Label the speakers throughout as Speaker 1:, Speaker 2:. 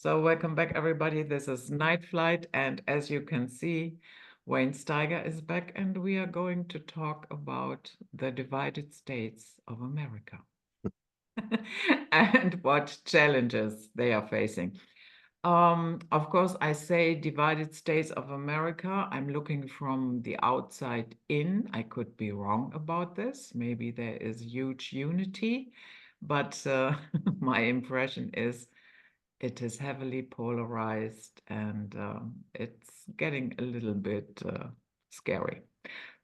Speaker 1: So welcome back, everybody. This is Night Flight, and as you can see, Wayne Steiger is back, and we are going to talk about the divided states of America and what challenges they are facing. Of course, I say divided states of America. I'm looking from the outside in. I could be wrong about this. Maybe there is huge unity, but my impression is it is heavily polarized and it's getting a little bit scary.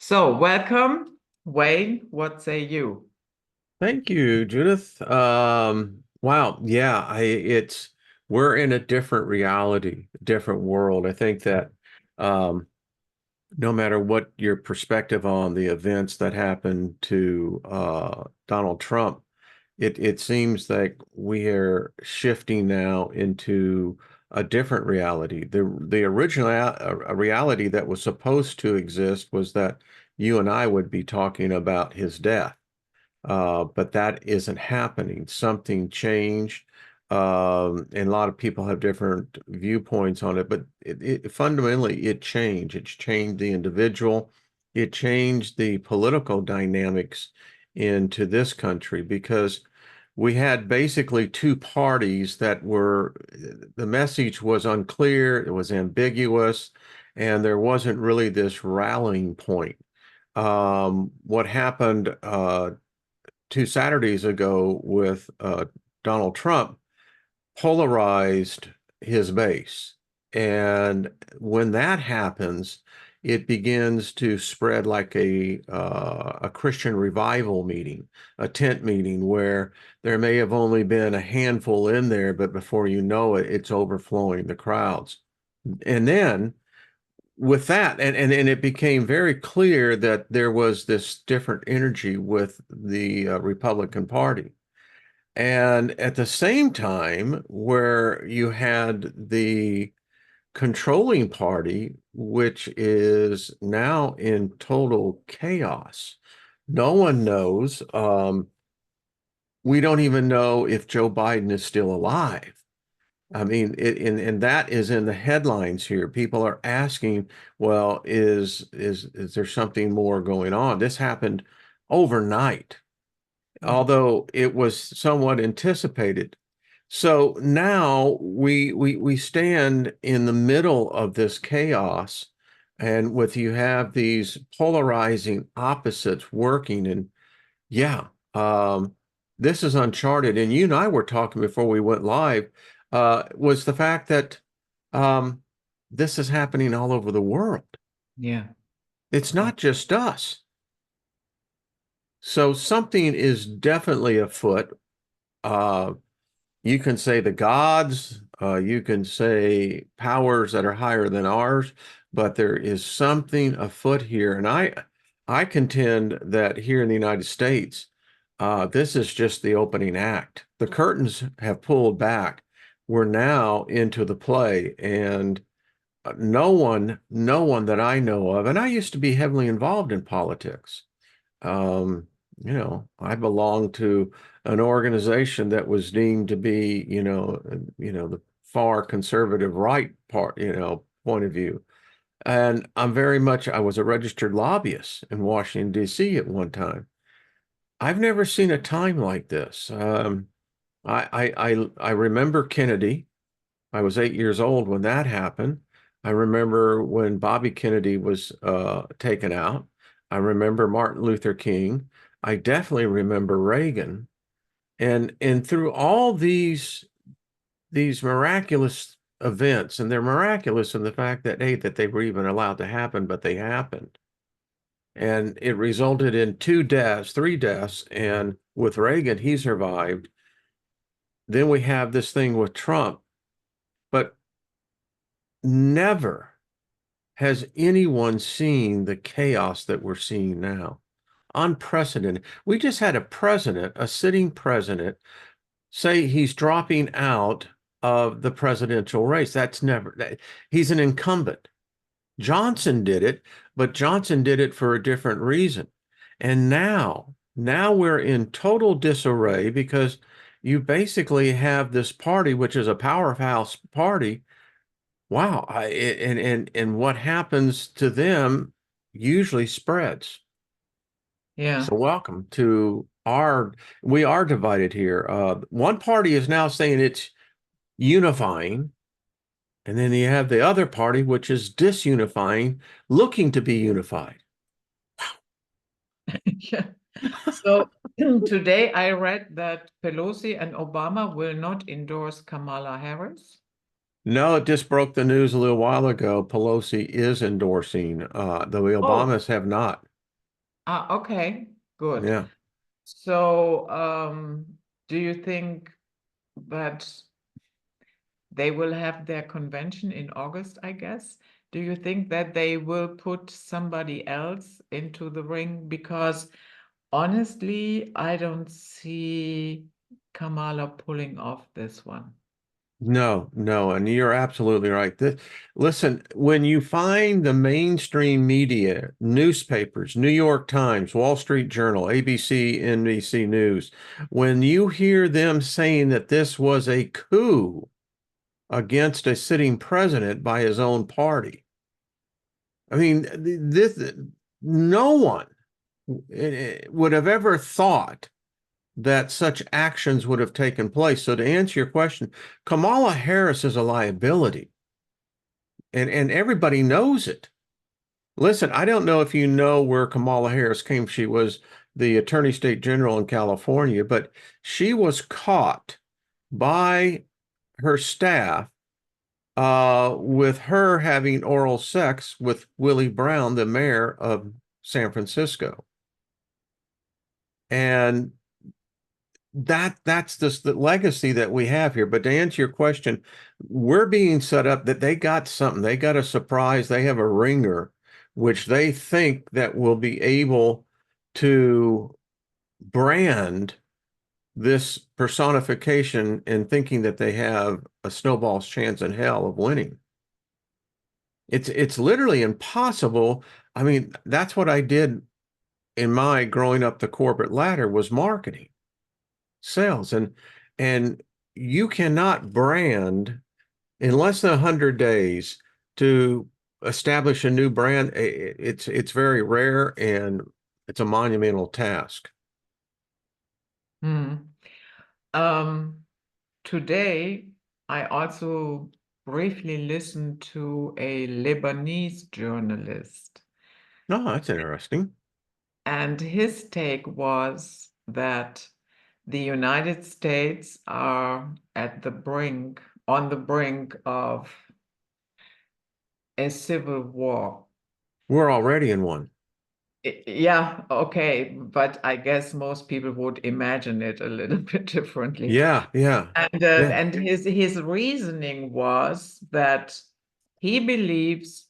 Speaker 1: So, welcome, Wayne. What say you?
Speaker 2: Thank you, Judith. Wow, yeah, it's we're in a different reality, different world. I think that um, no matter what your perspective on the events that happened to Donald Trump, it seems like we are shifting now into a different reality. The original reality that was supposed to exist was that you and I would be talking about his death. But that isn't happening. Something changed, and a lot of people have different viewpoints on it. But fundamentally, it changed. It's changed the individual. It changed the political dynamics into this country because we had basically two parties that were, the message was unclear, it was ambiguous, and there wasn't really this rallying point. What happened 2 Saturdays ago with Donald Trump polarized his base. And when that happens, it begins to spread like a Christian revival meeting, a tent meeting where there may have only been a handful in there, but before you know it, it's overflowing the crowds. And then with that, and it became very clear that there was this different energy with the Republican Party. And at the same time, where you had the controlling party, which is now in total chaos. No one knows. We don't even know if Joe Biden is still alive. I mean, and that is in the headlines here. People are asking, well, is there something more going on? This happened overnight,
Speaker 1: Mm.
Speaker 2: although it was somewhat anticipated. So now we stand in the middle of this chaos, and with you have these polarizing opposites working, and yeah, this is uncharted. And you and I were talking before we went live, was the fact that um, this is happening all over the world.
Speaker 1: Yeah.
Speaker 2: It's
Speaker 1: Yeah.
Speaker 2: not just us. So something is definitely afoot. Uh, you can say the gods, you can say powers that are higher than ours, but there is something afoot here. And I contend that here in the United States, this is just the opening act. The curtains have pulled back. We're now into the play, and no one that I know of, and I used to be heavily involved in politics. Um, I belong to an organization that was deemed to be, the far conservative right part, point of view. And I was a registered lobbyist in Washington, D.C. at one time. I've never seen a time like this. I remember Kennedy. I was 8 years old when that happened. I remember when Bobby Kennedy was taken out. I remember Martin Luther King. I definitely remember Reagan. And through all these miraculous events, and they're miraculous in the fact that, hey, that they were even allowed to happen, but they happened. And it resulted in 2 deaths, 3 deaths. And with Reagan, he survived. Then we have this thing with Trump, but never has anyone seen the chaos that we're seeing now? Unprecedented. We just had a president, a sitting president, say he's dropping out of the presidential race. That's never, he's an incumbent. Johnson did it, but Johnson did it for a different reason. And now we're in total disarray because you basically have this party, which is a powerhouse party. Wow. And what happens to them usually spreads.
Speaker 1: Yeah.
Speaker 2: So welcome to we are divided here. One party is now saying it's unifying, and then you have the other party, which is disunifying, looking to be unified.
Speaker 1: Yeah. So today I read that Pelosi and Obama will not endorse Kamala Harris.
Speaker 2: No, it just broke the news a little while ago. Pelosi is endorsing, the
Speaker 1: Oh,
Speaker 2: Obamas have not.
Speaker 1: okay, good.
Speaker 2: Yeah.
Speaker 1: So, do you think that they will have their convention in August, I guess? Do you think that they will put somebody else into the ring? Because honestly, I don't see Kamala pulling off this one.
Speaker 2: No, no, and you're absolutely right. Listen, when you find the mainstream media, newspapers, New York Times, Wall Street Journal, ABC, NBC News, when you hear them saying that this was a coup against a sitting president by his own party, I mean, no one would have ever thought that such actions would have taken place. So to answer your question, Kamala Harris is a liability, and everybody knows it. Listen, I don't know if you know where Kamala Harris came. She was the Attorney State General in California, but she was caught by her staff with her having oral sex with Willie Brown, the mayor of San Francisco. And that's just the legacy that we have here. But to answer your question, we're being set up that they got something, they got a surprise, they have a ringer, which they think that will be able to brand this personification and thinking that they have a snowball's chance in hell of winning. It's literally impossible. I mean, that's what I did in my growing up the corporate ladder was marketing, sales, and you cannot brand in less than 100 days to establish a new brand. It's very rare and it's a monumental task.
Speaker 1: Hmm. Um, Today, I also briefly listened to a Lebanese journalist,
Speaker 2: No, that's interesting.
Speaker 1: and his take was that the United States are at the brink, on the brink of a civil war.
Speaker 2: We're already in one.
Speaker 1: Yeah, okay, but I guess most people would imagine it a little bit differently.
Speaker 2: Yeah, yeah, yeah.
Speaker 1: And his reasoning was that he believes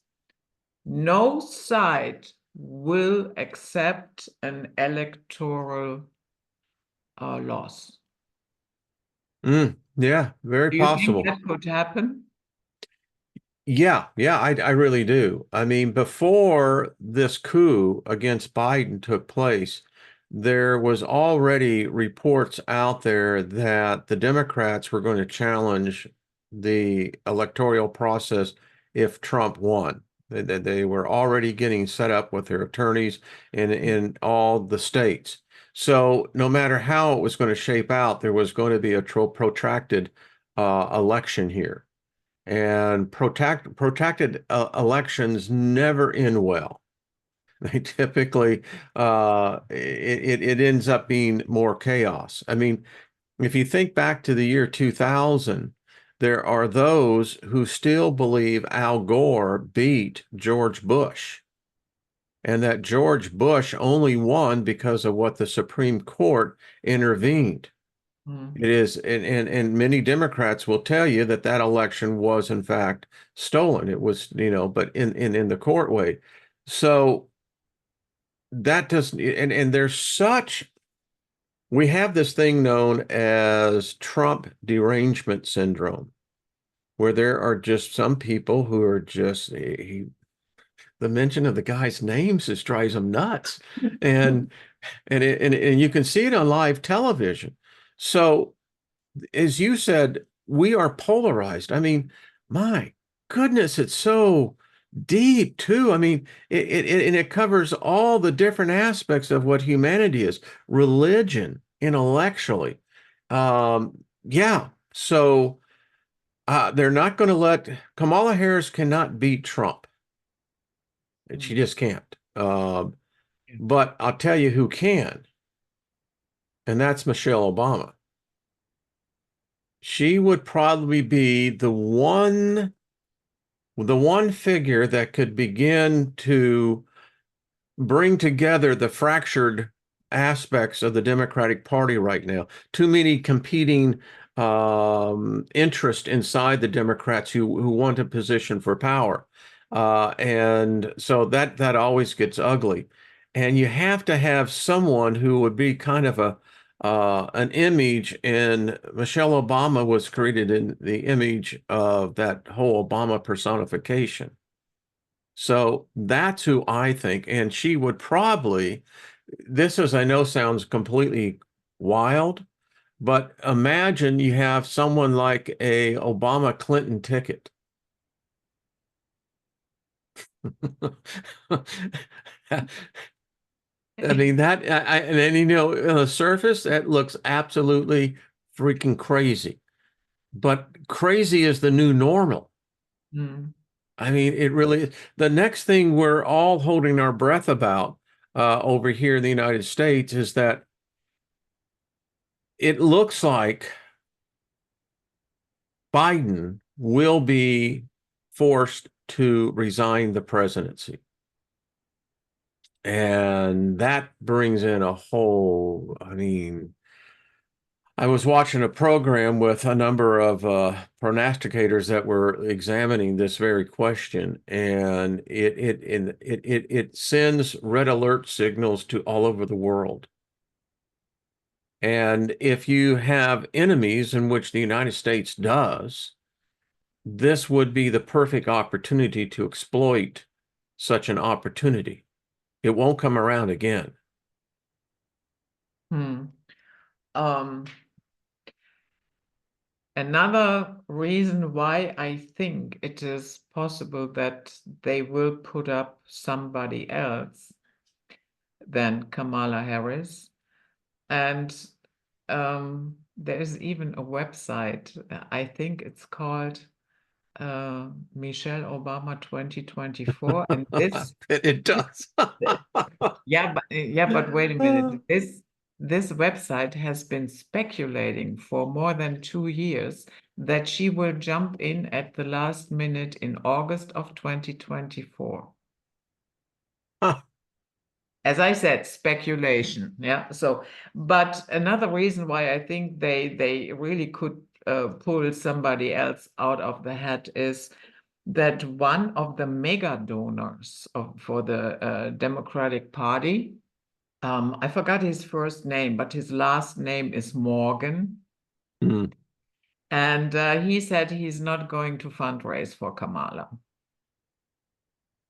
Speaker 1: no side will accept an electoral loss.
Speaker 2: Yeah, very
Speaker 1: Do you think
Speaker 2: possible.
Speaker 1: that could happen?
Speaker 2: Yeah, yeah, I really do. I mean, before this coup against Biden took place, there was already reports out there that the Democrats were going to challenge the electoral process if Trump won. They were already getting set up with their attorneys in all the states. So no matter how it was going to shape out, there was going to be a protracted election here. And protracted elections never end well. They typically it ends up being more chaos. I mean, if you think back to the year 2000, there are those who still believe Al Gore beat George Bush, and that George Bush only won because of what the Supreme Court intervened.
Speaker 1: Hmm.
Speaker 2: It is, and many Democrats will tell you that that election was in fact stolen. It was, but in the court way. So that doesn't, and there's such, we have this thing known as Trump derangement syndrome, where there are just some people who are just, the mention of the guy's names just drives them nuts, and and you can see it on live television. So. as you said, we are polarized. I mean, my goodness, it's so deep too. I mean, and it covers all the different aspects of what humanity is, religion, intellectually. Yeah. So they're not going to let Kamala Harris cannot beat Trump. She
Speaker 1: Mm,
Speaker 2: just can't.
Speaker 1: yeah.
Speaker 2: But I'll tell you who can, and that's Michelle Obama. She would probably be the one figure that could begin to bring together the fractured aspects of the Democratic Party right now. Too many competing interest inside the Democrats who want a position for power. And so that always gets ugly. And you have to have someone who would be kind of an image, and Michelle Obama was created in the image of that whole Obama personification. So that's who I think. And she would probably, this as I know sounds completely wild, but imagine you have someone like a Obama Clinton ticket. I mean and then on the surface that looks absolutely freaking crazy. But crazy is the new normal.
Speaker 1: Mm,
Speaker 2: I mean, it really is. The next thing we're all holding our breath about over here in the United States is that it looks like Biden will be forced to resign the presidency. And that brings in a whole, I mean, I was watching a program with a number of prognosticators that were examining this very question, and it sends red alert signals to all over the world. And if you have enemies, in which the United States does, this would be the perfect opportunity to exploit such an opportunity. It won't come around again.
Speaker 1: mm. Um, Another reason why I think it is possible that they will put up somebody else than Kamala Harris. And there is even a website, I think it's called Michelle Obama 2024. And this,
Speaker 2: It does.
Speaker 1: yeah, but wait a minute. This website has been speculating for more than 2 years that she will jump in at the last minute in August of 2024. As I said, speculation. Yeah. So, but another reason why I think they really could pull somebody else out of the hat is that one of the mega donors for the Democratic Party, I forgot his first name, but his last name is Morgan.
Speaker 2: Mm,
Speaker 1: And he said he's not going to fundraise for Kamala.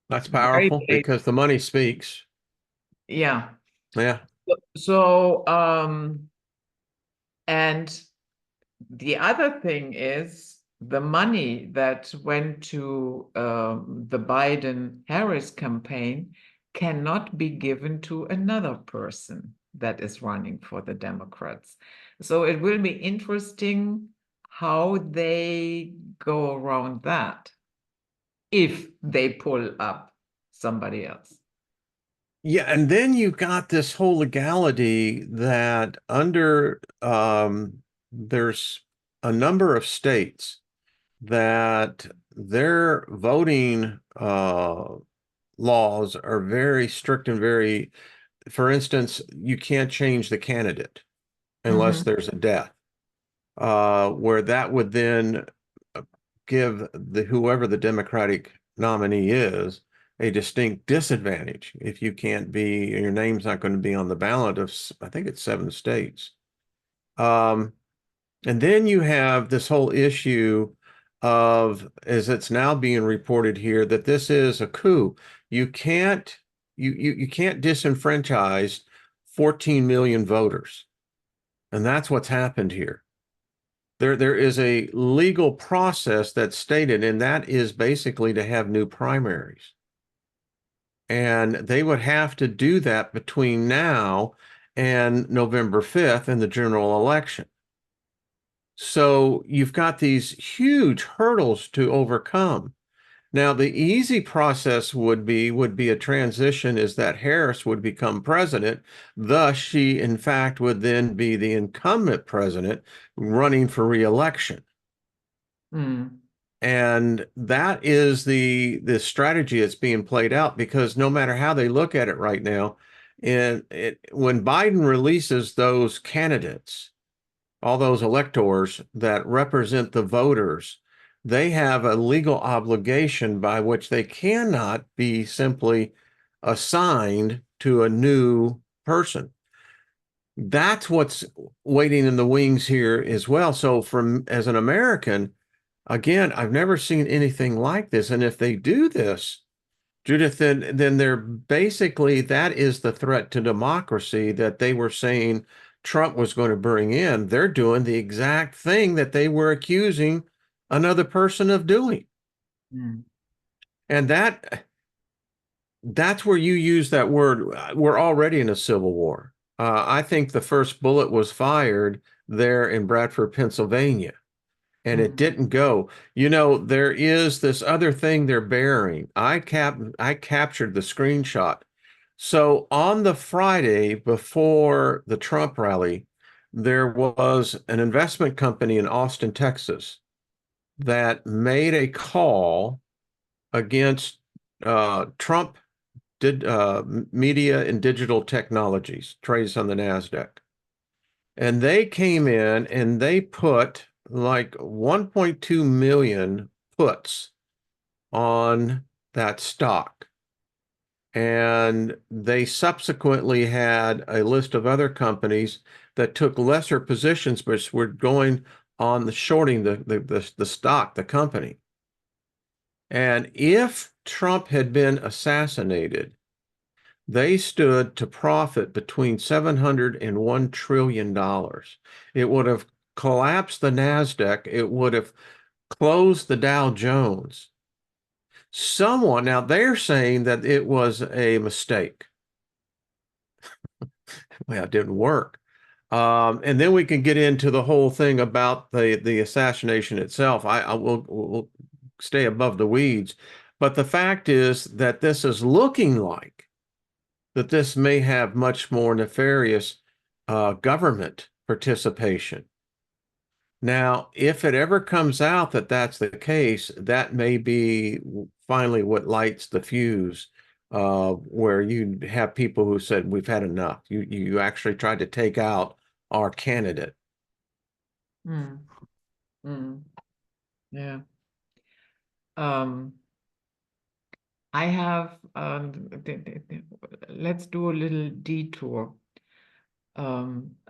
Speaker 2: that's
Speaker 1: Very
Speaker 2: powerful
Speaker 1: late.
Speaker 2: because the money speaks.
Speaker 1: Yeah.
Speaker 2: Yeah.
Speaker 1: So, and the other thing is the money that went to the Biden-Harris campaign cannot be given to another person that is running for the Democrats. So it will be interesting how they go around that if they pull up somebody else.
Speaker 2: Yeah, and then you've got this whole legality that under there's a number of states that their voting laws are very strict and very, for instance, you can't change the candidate unless
Speaker 1: Mhm.
Speaker 2: there's a death, where that would then uh, give the whoever the Democratic nominee is a distinct disadvantage if you can't be, your name's not going to be on the ballot of, I think it's 7 states. Um, and then you have this whole issue of, as it's now being reported here, that this is a coup. You can't you can't disenfranchise 14 million voters. And that's what's happened here. There is a legal process that's stated, and that is basically to have new primaries. And they would have to do that between now and November 5th in the general election. So you've got these huge hurdles to overcome. Now, the easy process would be a transition is that Harris would become president. Thus, she, in fact, would then be the incumbent president running for reelection.
Speaker 1: Mm.
Speaker 2: And that is the strategy that's being played out because no matter how they look at it right now, when Biden releases those candidates, all those electors that represent the voters, they have a legal obligation by which they cannot be simply assigned to a new person. That's what's waiting in the wings here as well. So, from as an American, again, I've never seen anything like this. And if they do this, Judith, then they're basically that is the threat to democracy that they were saying Trump was going to bring in. They're doing the exact thing that they were accusing another person of doing.
Speaker 1: Mm.
Speaker 2: And that's where you use that word. We're already in a civil war. I think the first bullet was fired there in Bradford, Pennsylvania, and it
Speaker 1: Mm.
Speaker 2: didn't go. You know, there is this other thing they're bearing. I captured the screenshot. So on the Friday before the Trump rally, there was an investment company in Austin, Texas, that made a call against Trump did media and digital technologies, trades on the NASDAQ. And they came in and they put like 1.2 million puts on that stock. And they subsequently had a list of other companies that took lesser positions, but were going on the shorting the stock, the company. And if Trump had been assassinated, they stood to profit between $700 and $1 trillion. It would have collapsed the NASDAQ. It would have closed the Dow Jones. Now they're saying that it was a mistake. Well, it didn't work. And then we can get into the whole thing about the assassination itself. I will stay above the weeds. But the fact is that this is looking like that this may have much more nefarious government participation. Now, if it ever comes out that that's the case, that may be finally what lights the fuse, where you have people who said, "We've had enough. You actually tried to take out our candidate."
Speaker 1: Mm. Mm. Yeah. Um, I have, let's do a little detour.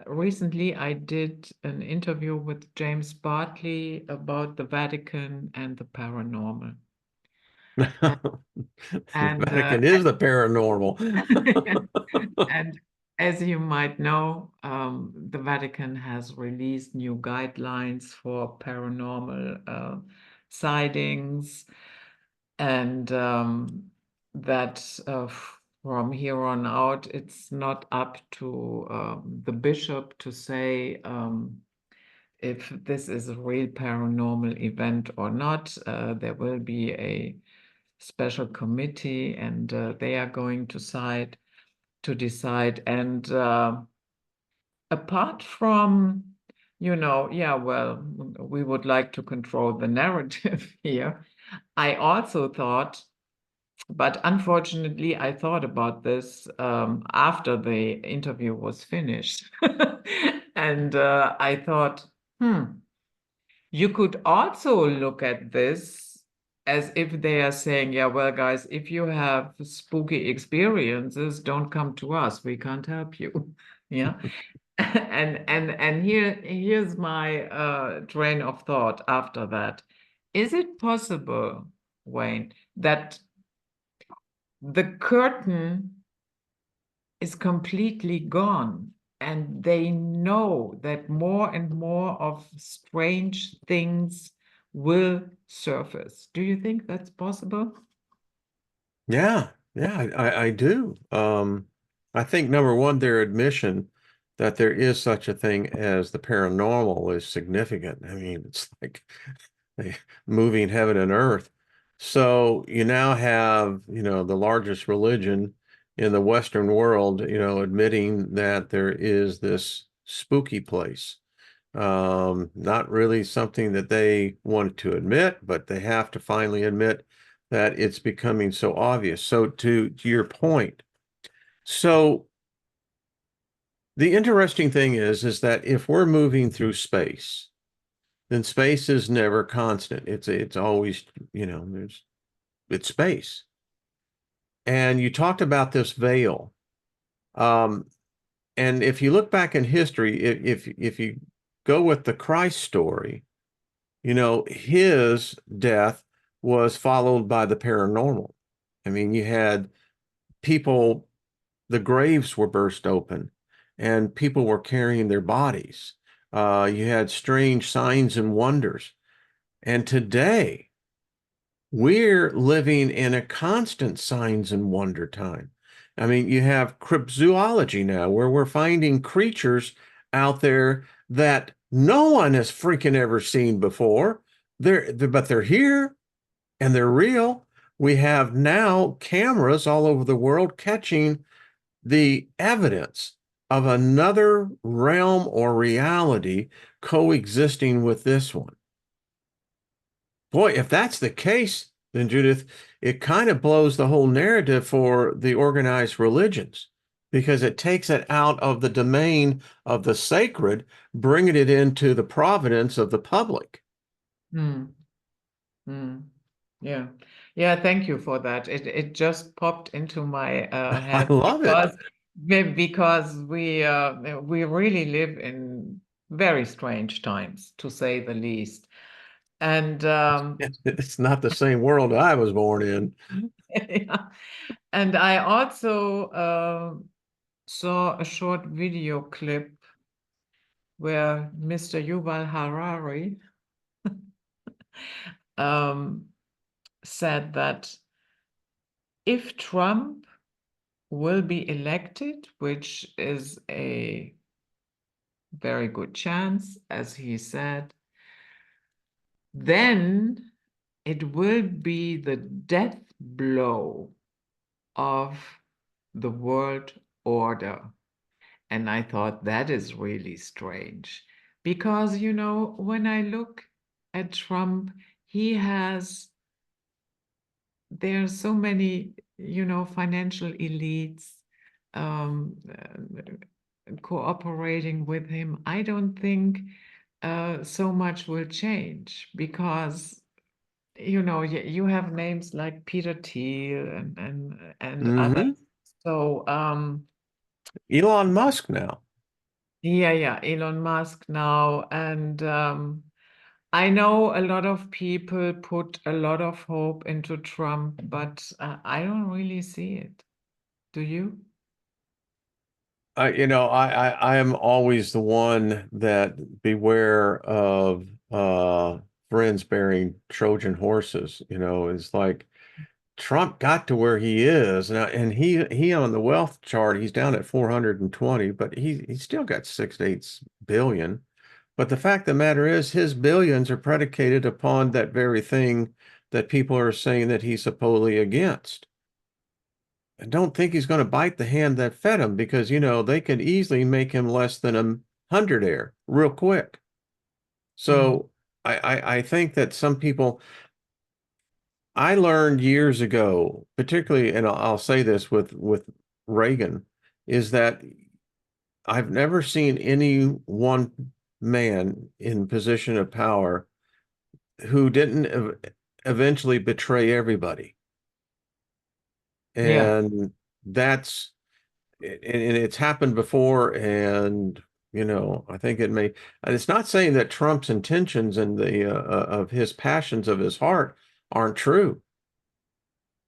Speaker 1: Recently, I did an interview with James Bartley about the Vatican and the paranormal. And,
Speaker 2: The
Speaker 1: and,
Speaker 2: Vatican is the paranormal.
Speaker 1: and as you might know, the Vatican has released new guidelines for paranormal sightings, and that from here on out, it's not up to the bishop to say if this is a real paranormal event or not. There will be a special committee, and they are going to decide. And apart from, yeah, well, we would like to control the narrative here. I also thought, but unfortunately, I thought about this after the interview was finished. And I thought, you could also look at this as if they are saying, yeah, well, guys, if you have spooky experiences, don't come to us. We can't help you. Yeah. And here's my train of thought after that. Is it possible, Wayne, that the curtain is completely gone and they know that more and more of strange things will surface. Do you think that's possible?
Speaker 2: Yeah, yeah, I do. I think number one, their admission that there is such a thing as the paranormal is significant. I mean, it's like they moving heaven and earth. So you now have, the largest religion in the Western world, admitting that there is this spooky place. Not really something that they wanted to admit, but they have to finally admit that it's becoming so obvious. So to your point, so the interesting thing is that if we're moving through space, then space is never constant. It's always, it's space. And you talked about this veil. Um, and if you look back in history, if you go with the Christ story, his death was followed by the paranormal. I mean, you had people, the graves were burst open and people were carrying their bodies. You had strange signs and wonders. And today, we're living in a constant signs and wonder time. I mean, you have cryptozoology now, where we're finding creatures out there that no one has freaking ever seen before. But they're here and they're real. We have now cameras all over the world catching the evidence of another realm or reality coexisting with this one. Boy, if that's the case, then Judith, it kind of blows the whole narrative for the organized religions because it takes it out of the domain of the sacred, bringing it into the providence of the public.
Speaker 1: Hmm. Hmm. Yeah. Yeah, thank you for that. It just popped into my
Speaker 2: I
Speaker 1: head
Speaker 2: love it.
Speaker 1: because we really live in very strange times, to say the least. And
Speaker 2: It's not the same world I was born in.
Speaker 1: yeah. And I also saw a short video clip where Mr. Yuval Harari um, said that if Trump will be elected, which is a very good chance, as he said, then it will be the death blow of the world order. And I thought that is really strange because, when I look at Trump, he has, there are so many, financial elites cooperating with him. I don't think so much will change because you have names like Peter Thiel and others.
Speaker 2: Hmm.
Speaker 1: So
Speaker 2: Elon Musk now.
Speaker 1: yeah, Elon Musk now, and I know a lot of people put a lot of hope into Trump, but I don't really see it. Do you?
Speaker 2: I am always the one that beware of friends bearing Trojan horses. It's like Trump got to where he is now, and he on the wealth chart, he's down at 420, but he's still got 6 to 8 billion. But the fact of the matter is, his billions are predicated upon that very thing that people are saying that he's supposedly against. I don't think he's going to bite the hand that fed him because, they could easily make him less than a hundredaire real quick.
Speaker 1: Mm.
Speaker 2: So I think that some people, I learned years ago, particularly, and I'll say this with Reagan, is that I've never seen any one man in position of power who didn't eventually betray everybody.
Speaker 1: Yeah.
Speaker 2: And that's and it's happened before, and I think it may, and it's not saying that Trump's intentions and the of his passions of his heart aren't true,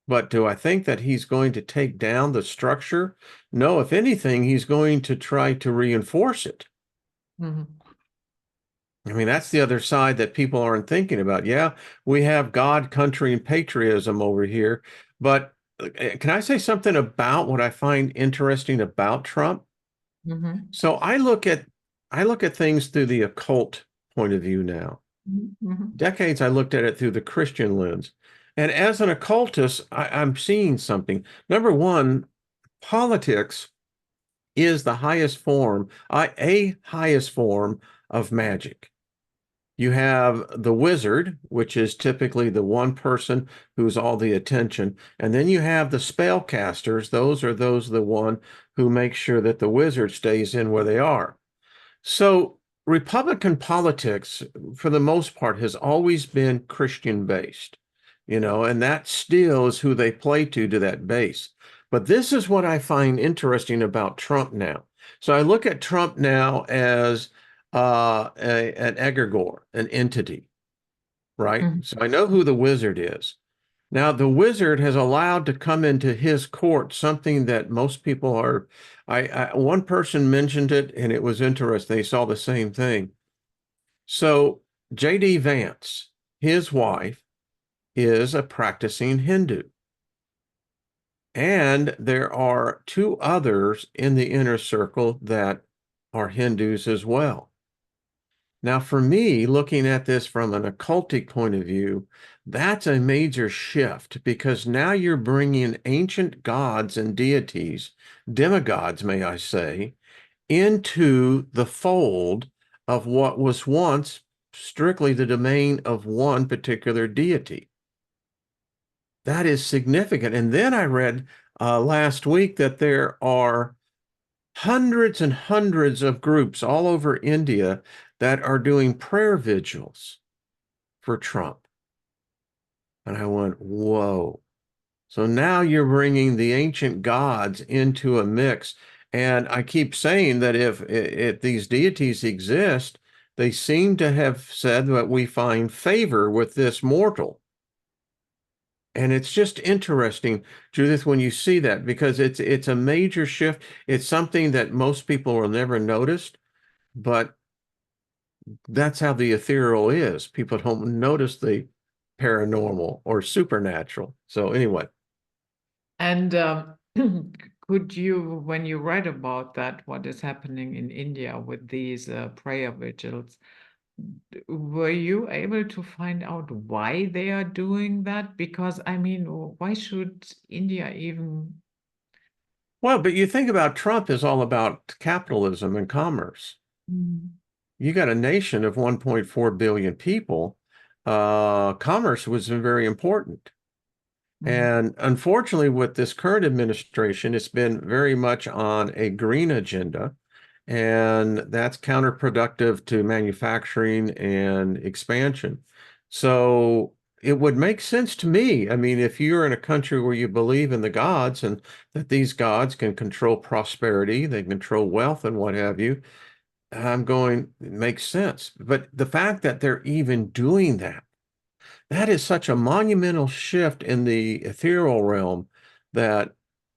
Speaker 2: But do I think that he's going to take down the structure? No, if anything, he's going to try to reinforce it.
Speaker 1: Mhm.
Speaker 2: I mean, that's the other side that people aren't thinking about. Yeah, we have God, country, and patriotism over here. But can I say something about what I find interesting about Trump?
Speaker 1: Mhm.
Speaker 2: So I look at things through the occult point of view now.
Speaker 1: Mhm. Mhm.
Speaker 2: Decades I looked at it through the Christian lens. And as an occultist, I'm seeing something. Number one, politics is the highest form, a highest form of magic. You have the wizard, which is typically the one person who's all the attention. And then you have the spellcasters. Those are the one who make sure that the wizard stays in where they are. So Republican politics, for the most part, has always been Christian based, and that still is who they play to that base. But this is what I find interesting about Trump now. So I look at Trump now as an egregore, an entity, right?
Speaker 1: Mhm.
Speaker 2: So I know who the wizard is. Now, the wizard has allowed to come into his court something that most people are. One person mentioned it, and it was interesting. They saw the same thing. So, J.D. Vance, his wife, is a practicing Hindu, and there are two others in the inner circle that are Hindus as well. Now, for me, looking at this from an occultic point of view, that's a major shift because now you're bringing ancient gods and deities, demigods, may I say, into the fold of what was once strictly the domain of one particular deity. That is significant. And then I read last week that there are hundreds and hundreds of groups all over India that are doing prayer vigils for Trump. And I went, whoa. So now you're bringing the ancient gods into a mix. And I keep saying that if these deities exist, they seem to have said that we find favor with this mortal. And it's just interesting, Judith, when you see that, because it's a major shift. It's something that most people will never notice, but that's how the ethereal is. People don't notice the paranormal or supernatural. So anyway,
Speaker 1: And could you, when you read about that, what is happening in India with these prayer vigils, were you able to find out why they are doing that? Because I mean, why should India even?
Speaker 2: well, but you think about Trump is all about capitalism and commerce.
Speaker 1: Mm.
Speaker 2: You got a nation of 1.4 billion people. Commerce was very important.
Speaker 1: Mm.
Speaker 2: And unfortunately, with this current administration, it's been very much on a green agenda, and that's counterproductive to manufacturing and expansion. So it would make sense to me. I mean, if you're in a country where you believe in the gods and that these gods can control prosperity, they control wealth and what have you, I'm going, it makes sense. But the fact that they're even doing that, that is such a monumental shift in the ethereal realm that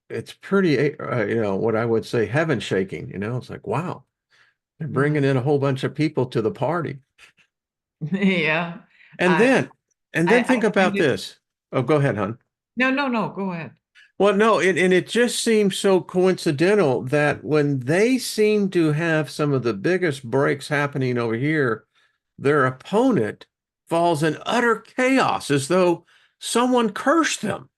Speaker 2: it's pretty, what I would say heaven shaking. It's like, wow, they're bringing
Speaker 1: Mm.
Speaker 2: in a whole bunch of people to the party.
Speaker 1: Yeah,
Speaker 2: And
Speaker 1: I,
Speaker 2: then, and
Speaker 1: I
Speaker 2: then
Speaker 1: I
Speaker 2: think
Speaker 1: find
Speaker 2: about
Speaker 1: it.
Speaker 2: this. Oh, go ahead, hon.
Speaker 1: No, no, no. Go ahead.
Speaker 2: Well, no, and it just seems so coincidental that when they seem to have some of the biggest breaks happening over here, their opponent falls in utter chaos as though someone cursed them.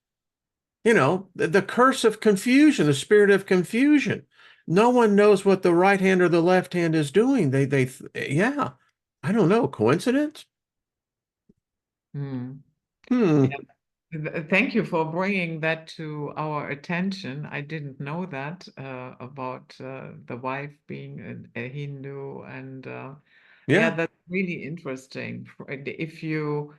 Speaker 2: The curse of confusion, the spirit of confusion. No one knows what the right hand or the left hand is doing. Yeah, I don't know. Coincidence?
Speaker 1: Mm.
Speaker 2: Hmm.
Speaker 1: Thank you for bringing that to our attention. I didn't know that about the wife being a Hindu, and yeah,
Speaker 2: Yeah,
Speaker 1: that's really interesting. If you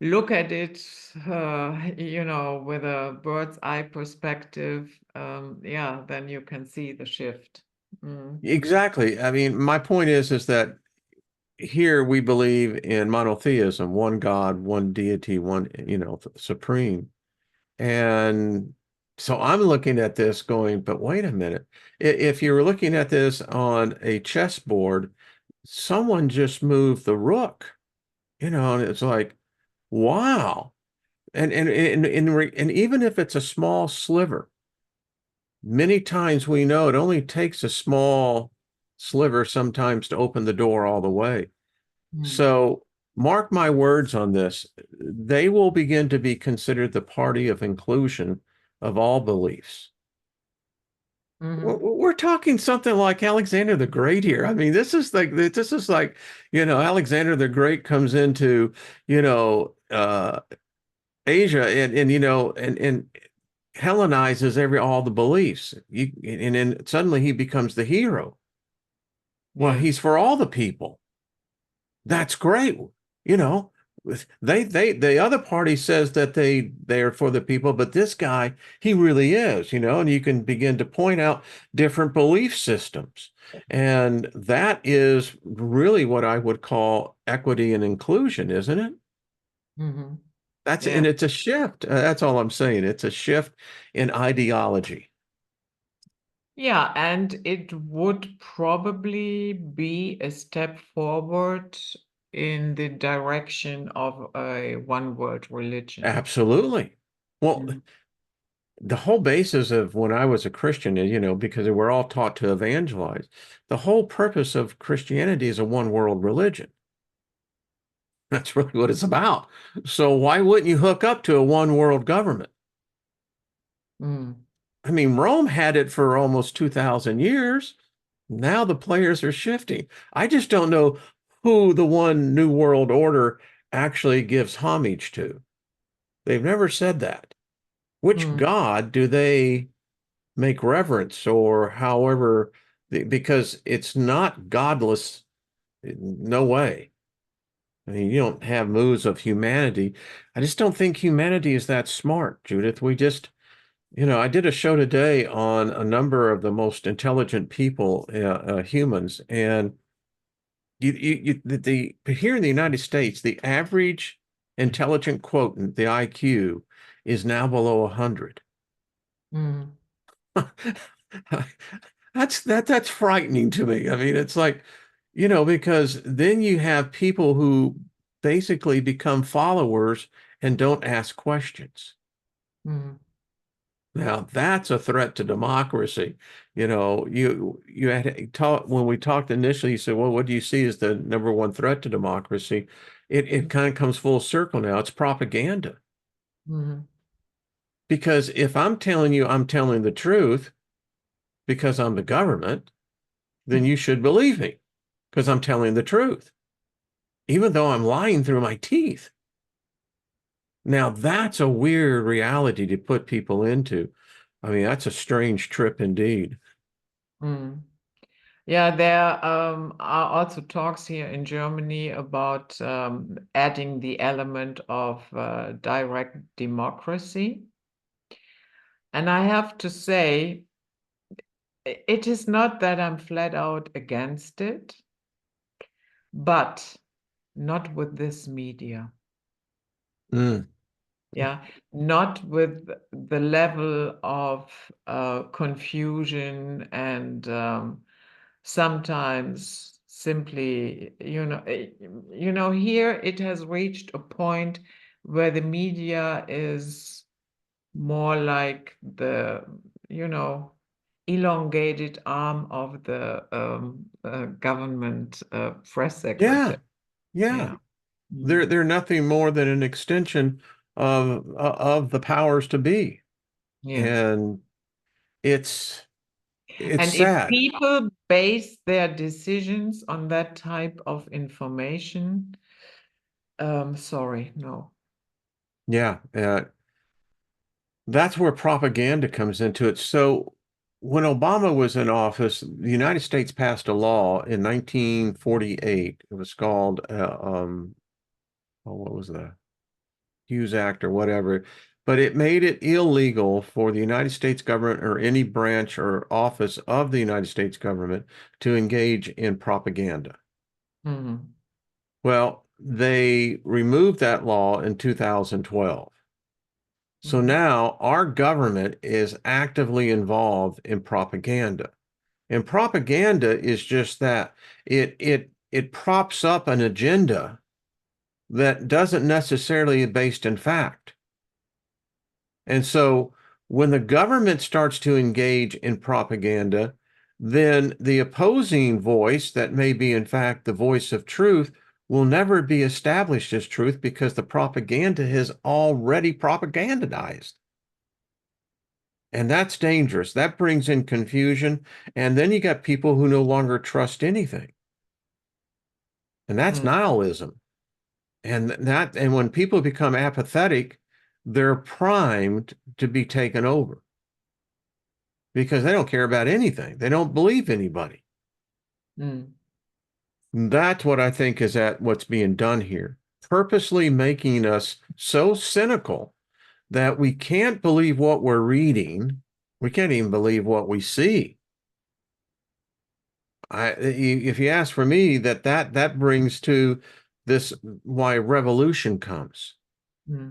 Speaker 1: look at it, with a bird's eye perspective, yeah, then you can see the shift. Mm.
Speaker 2: exactly. I mean, my point is that here we believe in monotheism, one God, one deity, one, supreme. And so I'm looking at this going, but wait a minute. If you're looking at this on a chessboard, someone just moved the rook, and it's like, wow. And even if it's a small sliver, many times we know it only takes a small sliver sometimes to open the door all the way.
Speaker 1: Mm.
Speaker 2: So mark my words on this. They will begin to be considered the party of inclusion of all beliefs.
Speaker 1: Mhm.
Speaker 2: We're talking something like Alexander the Great here. I mean, this is like, Alexander the Great comes into, Asia and Hellenizes all the beliefs. And then suddenly he becomes the hero. Well,
Speaker 1: Yeah.
Speaker 2: he's for all the people. That's great. You know, the other party says that they're for the people, but this guy, he really is, and you can begin to point out different belief systems. And that is really what I would call equity and inclusion, isn't it?
Speaker 1: Mhm.
Speaker 2: And
Speaker 1: Yeah.
Speaker 2: it's a shift. That's all I'm saying. It's a shift in ideology.
Speaker 1: Yeah, and it would probably be a step forward in the direction of a one world religion.
Speaker 2: Absolutely. Well,
Speaker 1: Mm.
Speaker 2: the whole basis of when I was a Christian is, because we're all taught to evangelize, the whole purpose of Christianity is a one world religion. That's really what it's about. So why wouldn't you hook up to a one world government?
Speaker 1: Mm.
Speaker 2: I mean, Rome had it for almost 2,000 years. Now the players are shifting. I just don't know who the one new world order actually gives homage to. They've never said that. Which
Speaker 1: Mm.
Speaker 2: God do they make reverence or however, because it's not godless, no way. I mean, you don't have moves of humanity. I just don't think humanity is that smart, Judith. I did a show today on a number of the most intelligent people, humans, and here in the United States, the average intelligent quotient, the IQ, is now below 100.
Speaker 1: Mm.
Speaker 2: That's frightening to me. I mean, it's like, because then you have people who basically become followers and don't ask questions.
Speaker 1: Mm.
Speaker 2: Now, that's a threat to democracy. You had taught when we talked initially, you said, well, what do you see as the number one threat to democracy? It kind of comes full circle now. It's propaganda.
Speaker 1: Mm.
Speaker 2: Because if I'm telling you I'm telling the truth because I'm the government, then you should believe me because I'm telling the truth, even though I'm lying through my teeth. Now, that's a weird reality to put people into. I mean, that's a strange trip indeed.
Speaker 1: Mm. Yeah, there are also talks here in Germany about adding the element of direct democracy. And I have to say, it is not that I'm flat out against it, but not with this media.
Speaker 2: Mm,
Speaker 1: Yeah, not with the level of confusion and sometimes simply, here it has reached a point where the media is more like the, you know, elongated arm of the government press
Speaker 2: yeah,
Speaker 1: secretary.
Speaker 2: yeah.
Speaker 1: Yeah.
Speaker 2: They're
Speaker 1: Mm.
Speaker 2: they're nothing more than an extension of the powers to be.
Speaker 1: Yeah.
Speaker 2: And it's it's
Speaker 1: And if
Speaker 2: sad.
Speaker 1: people base their decisions on that type of information, sorry, no.
Speaker 2: Yeah, that's where propaganda comes into it. So when Obama was in office, the United States passed a law in 1948. It was called oh, what was the Hughes Act or whatever, but it made it illegal for the United States government or any branch or office of the United States government to engage in propaganda.
Speaker 1: Mhm.
Speaker 2: Well, they removed that law in 2012. So now our government is actively involved in propaganda. And propaganda is just that. It props up an agenda that doesn't necessarily based in fact. And so when the government starts to engage in propaganda, then the opposing voice that may be in fact the voice of truth will never be established as truth because the propaganda has already propagandized. And that's dangerous. That brings in confusion. And then you got people who no longer trust anything. And that's nihilism. And when people become apathetic, they're primed to be taken over because they don't care about anything. They don't believe anybody. That's what I think is at what's being done here, purposely making us so cynical that we can't believe what we're reading. We can't even believe what we see. If you ask for me, that brings to this why revolution comes.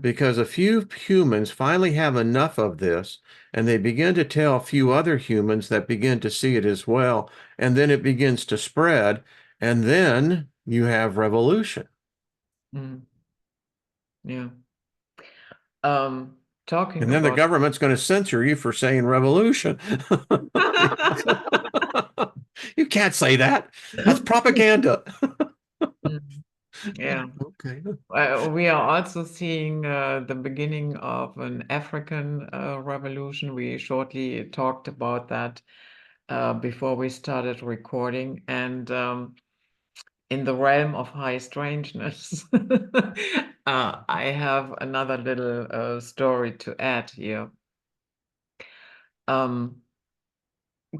Speaker 2: Because a few humans finally have enough of this, and they begin to tell a few other humans that begin to see it as well, and then it begins to spread, and then you have revolution.
Speaker 1: Yeah.
Speaker 2: And
Speaker 1: Talking
Speaker 2: then the
Speaker 1: about
Speaker 2: government's going to censor you for saying revolution. You can't say that. That's propaganda.
Speaker 1: Yeah.
Speaker 2: Okay.
Speaker 1: We are also seeing the beginning of an African revolution. We shortly talked about that before we started recording. And in the realm of high strangeness, I have another little story to add here.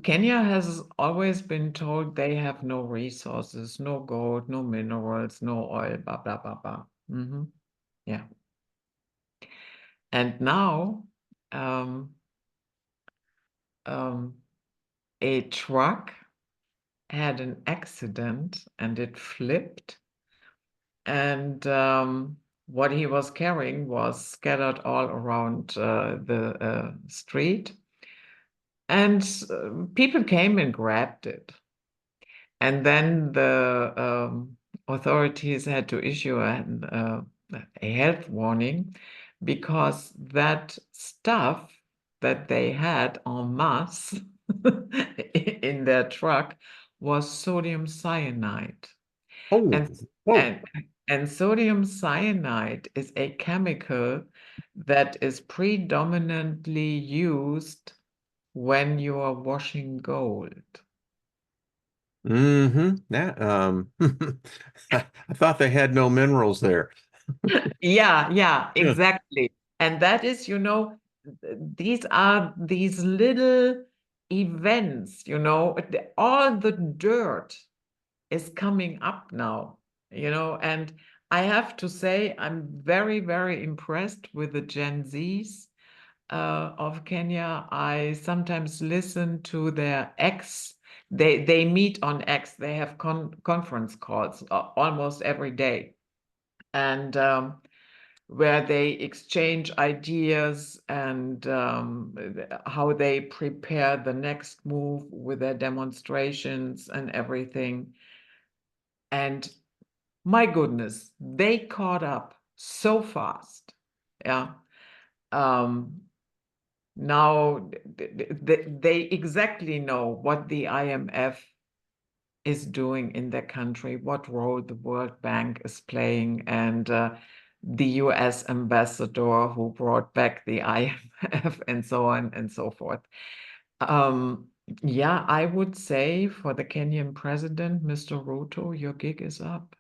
Speaker 1: Kenya has always been told they have no resources, no gold, no minerals, no oil, blah, blah, blah, blah. Yeah. And now a truck had an accident and it flipped. And what he was carrying was scattered all around the street. And people came and grabbed it. And then the authorities had to issue a health warning because that stuff that they had en masse in their truck was sodium cyanide.
Speaker 2: Oh,
Speaker 1: And,
Speaker 2: whoa.
Speaker 1: and, and sodium cyanide is a chemical that is predominantly used when you are washing gold.
Speaker 2: That I thought they had no minerals there.
Speaker 1: Yeah,
Speaker 2: Yeah.
Speaker 1: exactly. And that is, these are these little events, all the dirt is coming up now, and I have to say, I'm very, very impressed with the Gen Zs of Kenya. I sometimes listen to their X. They meet on X. They have conference calls almost every day. And where they exchange ideas and how they prepare the next move with their demonstrations and everything. And my goodness, they caught up so fast. Yeah. Now they exactly know what the IMF is doing in their country, what role the World Bank is playing, and the US ambassador who brought back the IMF and so on and so forth. Yeah, I would say for the Kenyan president, Mr. Ruto, your gig is up.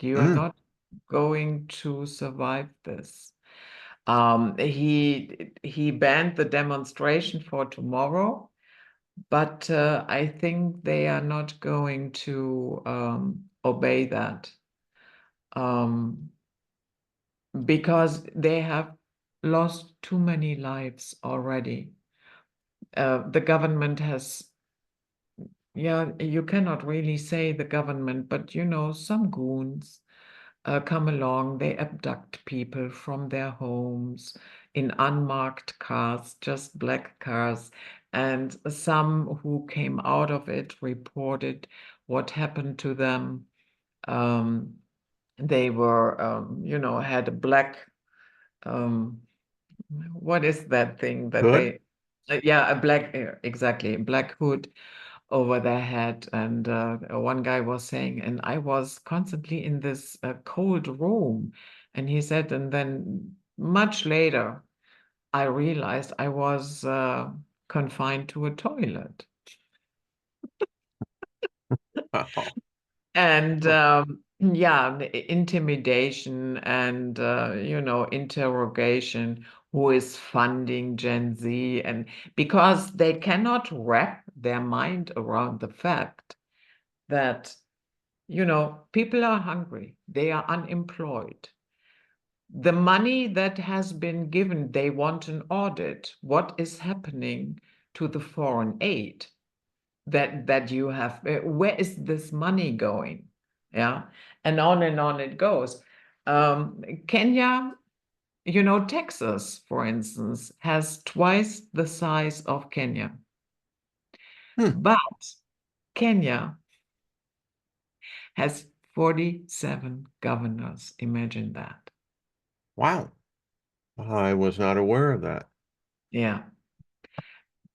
Speaker 1: You are not going to survive this. He banned the demonstration for tomorrow. But I think they are not going to obey that because they have lost too many lives already. The government has, yeah, you cannot really say the government, but some goons come along, they abduct people from their homes. in unmarked cars, just black cars. And some who came out of it reported what happened to them. Um, they were, had a black, um, what is that thing that
Speaker 2: Good.
Speaker 1: they, yeah, a black, exactly, a black hood over their head. And one guy was saying, and I was constantly in this cold room. And he said, and then much later, I realized I was confined to a toilet.
Speaker 2: Wow.
Speaker 1: And yeah, the intimidation and, interrogation. Who is funding Gen Z? And because they cannot wrap their mind around the fact that, people are hungry, they are unemployed. The money that has been given, they want an audit. What is happening to the foreign aid that you have? Where is this money going? Yeah, and on it goes. Kenya, Texas, for instance, has twice the size of Kenya,
Speaker 2: Hmm.
Speaker 1: but Kenya has 47 governors. Imagine that.
Speaker 2: Wow. I was not aware of that.
Speaker 1: Yeah.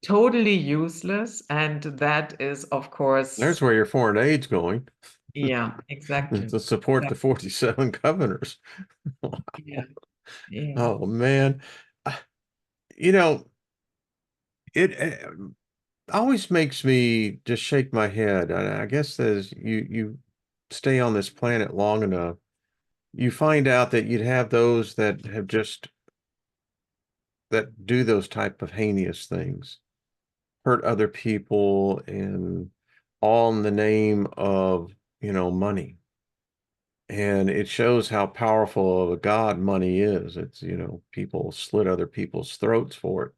Speaker 1: Totally useless. And that is, of course,
Speaker 2: There's where your foreign aid's going
Speaker 1: yeah, exactly.
Speaker 2: to support the 47 governors.
Speaker 1: Yeah, yeah.
Speaker 2: Oh man. Uh, You know, it always makes me just shake my head. I guess as you stay on this planet long enough, you find out that you'd have those that have just that do those type of heinous things, hurt other people, and all in the name of, money. And it shows how powerful of a god money is. It's, people slit other people's throats for it.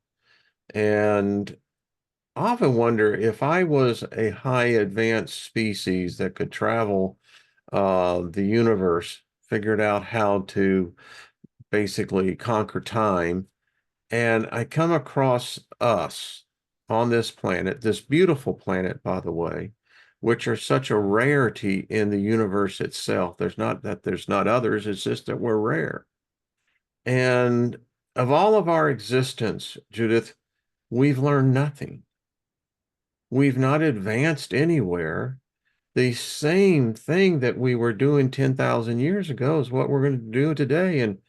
Speaker 2: And I often wonder if I was a high advanced species that could travel the universe, figured out how to basically conquer time, and I come across us on this planet, this beautiful planet, by the way, which are such a rarity in the universe itself. There's not that there's not others, it's just that we're rare. And of all of our existence, Judith, we've learned nothing. We've not advanced anywhere. The same thing that we were doing 10,000 years ago is what we're going to do today. And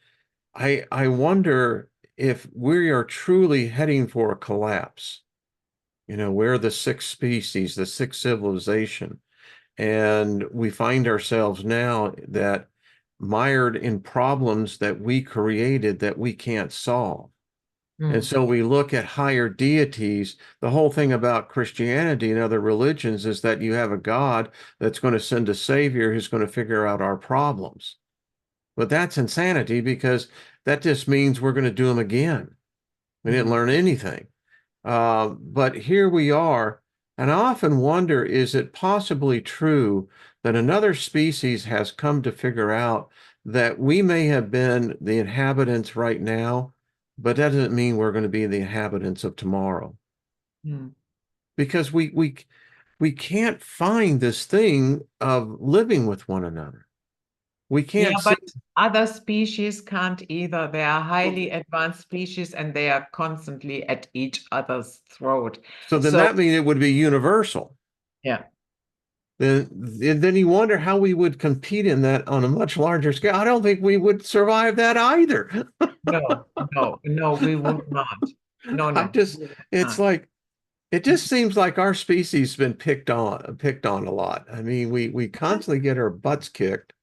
Speaker 2: I wonder if we are truly heading for a collapse. We're the sixth species, the sixth civilization, and we find ourselves now that mired in problems that we created that we can't solve. And
Speaker 1: Mm,
Speaker 2: so we look at higher deities. The whole thing about Christianity and other religions is that you have a God that's going to send a savior who's going to figure out our problems. But that's insanity because that just means we're going to do them again. We didn't
Speaker 1: mm,
Speaker 2: learn anything. But here we are. And I often wonder, is it possibly true that another species has come to figure out that we may have been the inhabitants right now, but that doesn't mean we're going to be the inhabitants of tomorrow?
Speaker 1: mm.
Speaker 2: Because we can't find this thing of living with one another. We
Speaker 1: Yeah,
Speaker 2: can't see.
Speaker 1: but other species can't either. They are highly advanced species and they are constantly at each other's throat.
Speaker 2: So then
Speaker 1: So,
Speaker 2: that means it would be universal.
Speaker 1: yeah,
Speaker 2: Then you wonder how we would compete in that on a much larger scale. I don't think we would survive that either.
Speaker 1: no, no, no, we would not. No,
Speaker 2: I
Speaker 1: no,
Speaker 2: just,
Speaker 1: we would
Speaker 2: it's
Speaker 1: not.
Speaker 2: like, it just seems like our species has been picked on a lot. I mean, we constantly get our butts kicked.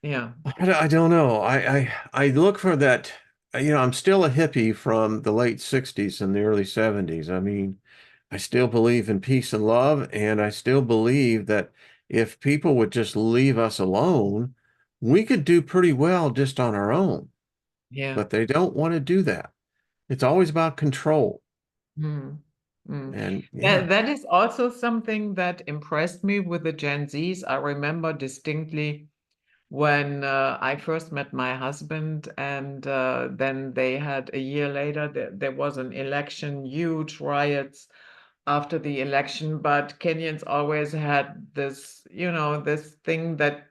Speaker 1: Yeah,
Speaker 2: I don't know. I look for that. I'm still a hippie from the late 60s and the early 70s. I mean, I still believe in peace and love, and I still believe that if people would just leave us alone, we could do pretty well just on our own.
Speaker 1: yeah.
Speaker 2: But they don't want to do that. It's always about control.
Speaker 1: Mm, mm.
Speaker 2: And
Speaker 1: That,
Speaker 2: yeah,
Speaker 1: that is also something that impressed me with the Gen Zs. I remember distinctly when I first met my husband, and then they had a year later, there was an election, huge riots after the election, but Kenyans always had this, this thing that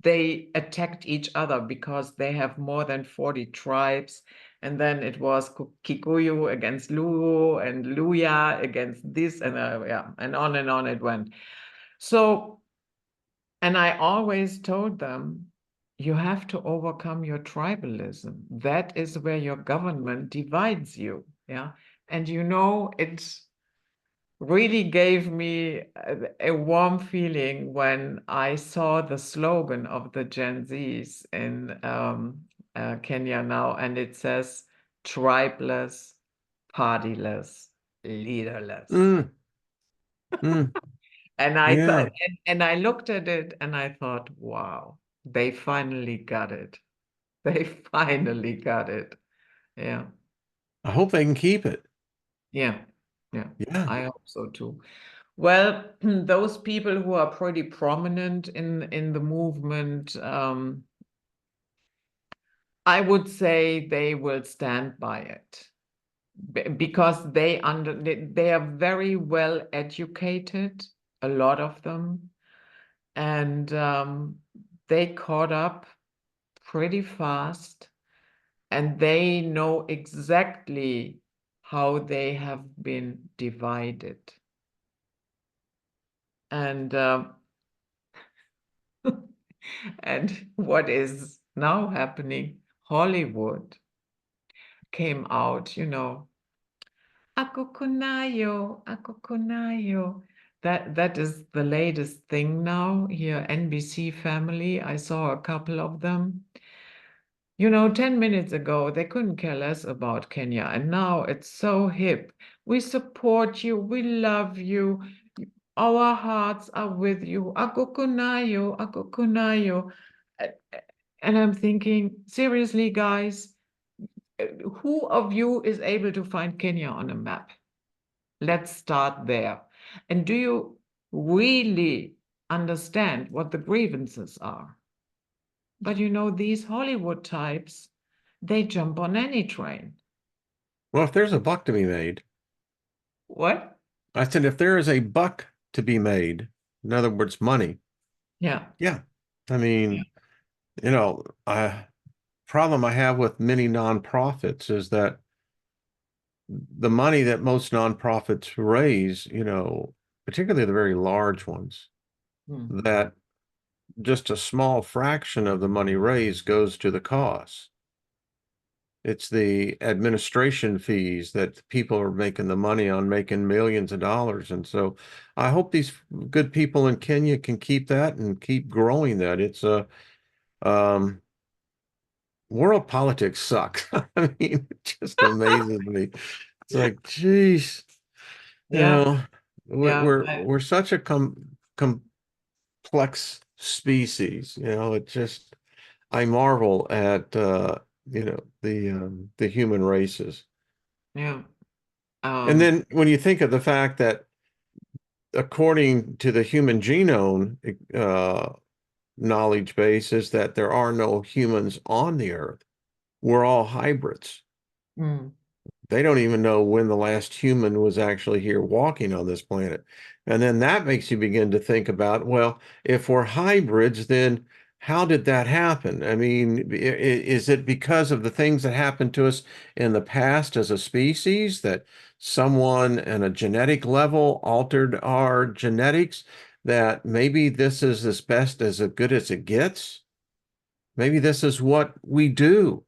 Speaker 1: they attacked each other because they have more than 40 tribes. And then it was Kikuyu against Luo and Luya against this, and yeah, and on it went. So, and I always told them, you have to overcome your tribalism. That is where your government divides you. Yeah. And it really gave me a warm feeling when I saw the slogan of the Gen Zs in Kenya now, and it says tribeless, partyless, leaderless.
Speaker 2: Mm, mm,
Speaker 1: And I thought,
Speaker 2: yeah.
Speaker 1: and I looked at it and I thought, wow, they finally got it. They finally got it. Yeah.
Speaker 2: I hope they can keep it.
Speaker 1: Yeah. Yeah.
Speaker 2: Yeah.
Speaker 1: I hope so too. Well, those people who are pretty prominent in the movement, I would say they will stand by it because they are very well educated, a lot of them, and they caught up pretty fast, and they know exactly how they have been divided. And and what is now happening, Hollywood came out, Ako kunayo, ako kunayo. That is the latest thing now here, NBC Family. I saw a couple of them. 10 minutes ago, they couldn't care less about Kenya, and now it's so hip. We support you, we love you, our hearts are with you. Ako kunayo, ako kunayo. And I'm thinking, seriously, guys, who of you is able to find Kenya on a map? Let's start there. And do you really understand what the grievances are? But these Hollywood types, they jump on any train.
Speaker 2: Well, if there's a buck to be made,
Speaker 1: What?
Speaker 2: I said, if there is a buck to be made, in other words, money,
Speaker 1: Yeah.
Speaker 2: yeah. I
Speaker 1: Yeah.
Speaker 2: mean, I problem I have with many nonprofits is that the money that most nonprofits raise, particularly the very large ones,
Speaker 1: Hmm.
Speaker 2: that just a small fraction of the money raised goes to the cause. It's the administration fees that people are making the money on, making millions of dollars. And so I hope these good people in Kenya can keep that and keep growing that. It's a world politics suck. I mean, it just amazes me. It's like, geez, you
Speaker 1: Yeah.
Speaker 2: know,
Speaker 1: Yeah.
Speaker 2: we're such a complex species. It just I marvel at the human races.
Speaker 1: Yeah.
Speaker 2: And
Speaker 1: Um,
Speaker 2: then when you think of the fact that according to the human genome knowledge base is that there are no humans on the earth. We're all hybrids.
Speaker 1: hmm.
Speaker 2: They don't even know when the last human was actually here walking on this planet. And then that makes you begin to think about, well, if we're hybrids, then how did that happen? I mean, is it because of the things that happened to us in the past as a species that someone on a genetic level altered our genetics, that maybe this is as best as good as it gets? Maybe this is what we do.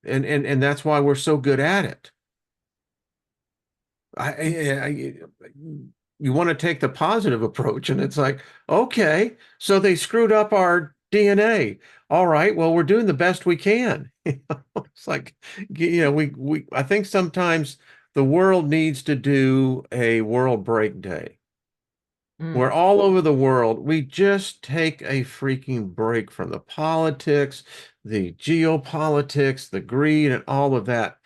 Speaker 2: And that's why we're so good at it. I you want to take the positive approach, and it's like, okay, so they screwed up our DNA. All right, well, we're doing the best we can. It's like, we I think sometimes the world needs to do a world break day where
Speaker 1: Hmm.
Speaker 2: all over the world we just take a freaking break from the politics, the geopolitics, the greed, and all of that.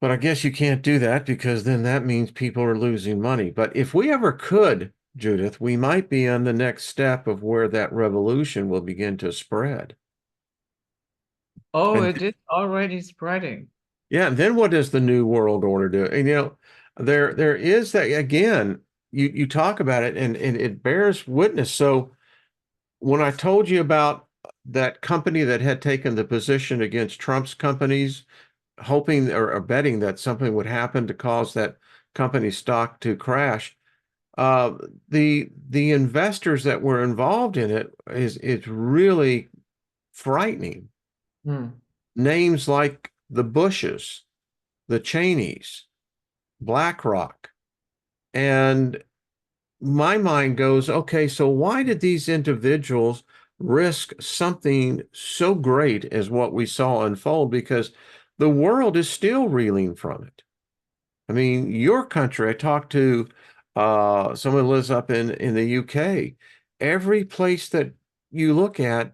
Speaker 2: But I guess you can't do that because then that means people are losing money. But if we ever could Judith, we might be on the next step of where that revolution will begin to spread.
Speaker 1: Oh,
Speaker 2: And
Speaker 1: it is already spreading.
Speaker 2: yeah, and then what does the New World Order do? And there is that again, you talk about it and it bears witness. So when I told you about that company that had taken the position against Trump's companies, hoping or betting that something would happen to cause that company's stock to crash, uh, the investors that were involved in it is it's really frightening.
Speaker 1: Hmm.
Speaker 2: Names like the Bushes, the Cheneys, BlackRock, and my mind goes, okay, so why did these individuals risk something so great as what we saw unfold? Because the world is still reeling from it. I mean, your country, I talked to someone who lives up in the UK. Every place that you look at,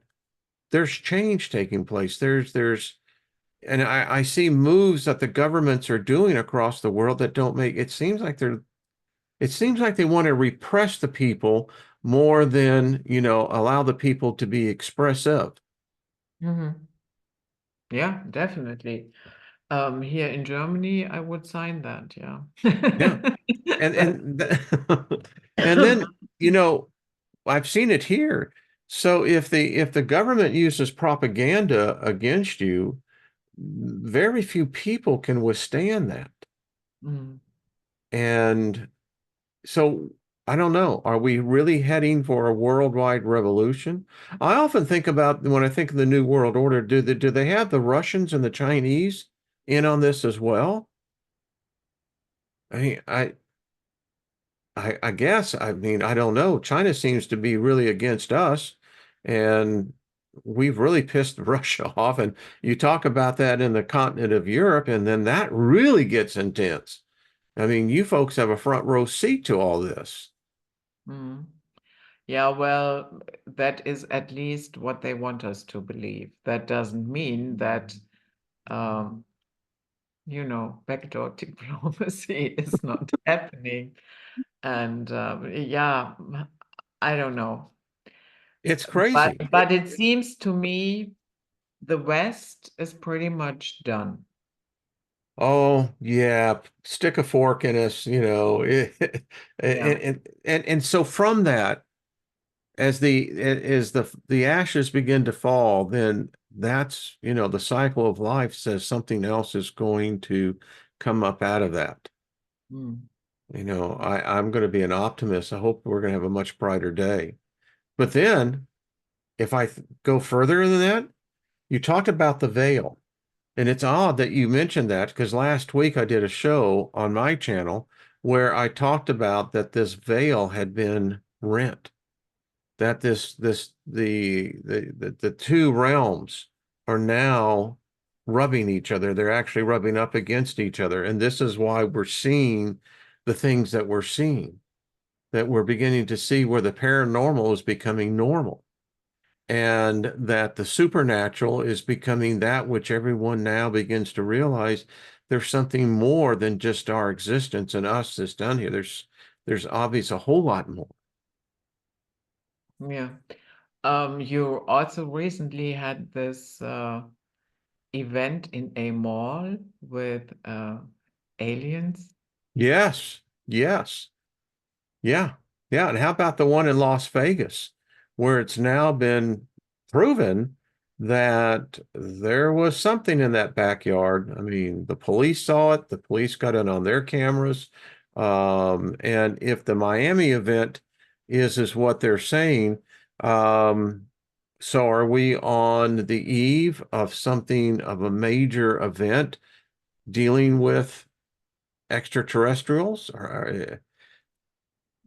Speaker 2: there's change taking place. And I see moves that the governments are doing across the world that don't make it seems like they want to repress the people more than, allow the people to be expressive.
Speaker 1: Hmm. Yeah, definitely. Here in Germany, I would sign that. Yeah.
Speaker 2: Yeah. And
Speaker 1: That.
Speaker 2: and then, you know, I've seen it here. So if the government uses propaganda against you, very few people can withstand that.
Speaker 1: Mm.
Speaker 2: And so I don't know. Are we really heading for a worldwide revolution? I often think about when I think of the New World Order, do they have the Russians and the Chinese in on this as well? I mean, I guess, I mean, I don't know. China seems to be really against us, and we've really pissed Russia off. And you talk about that in the continent of Europe, and then that really gets intense. I mean, you folks have a front row seat to all this.
Speaker 1: Mm. Yeah, well, that is at least what they want us to believe. That doesn't mean that, um, backdoor diplomacy is not happening. And yeah, I don't know.
Speaker 2: It's
Speaker 1: But
Speaker 2: crazy.
Speaker 1: but it seems to me the West is pretty much done.
Speaker 2: Oh, yeah, stick a fork in us,
Speaker 1: Yeah.
Speaker 2: and so from that, as the ashes begin to fall, then that's, the cycle of life says something else is going to come up out of that.
Speaker 1: Mm.
Speaker 2: I'm going to be an optimist. I hope we're going to have a much brighter day. But then, if I go further than that, you talked about the veil. And it's odd that you mentioned that because last week I did a show on my channel where I talked about that this veil had been rent, that the two realms are now rubbing each other. They're actually rubbing up against each other. And this is why we're seeing the things that we're seeing, that we're beginning to see where the paranormal is becoming normal and that the supernatural is becoming that which everyone now begins to realize there's something more than just our existence and us that's done here. There's obvious a whole lot more.
Speaker 1: Yeah. You also recently had this event in a mall with aliens.
Speaker 2: Yes, yes. Yeah. Yeah. And how about the one in Las Vegas, where it's now been proven that there was something in that backyard? I mean, the police saw it, the police got it on their cameras. And if the Miami event is what they're saying, um, so are we on the eve of something of a major event dealing with extraterrestrials? Or,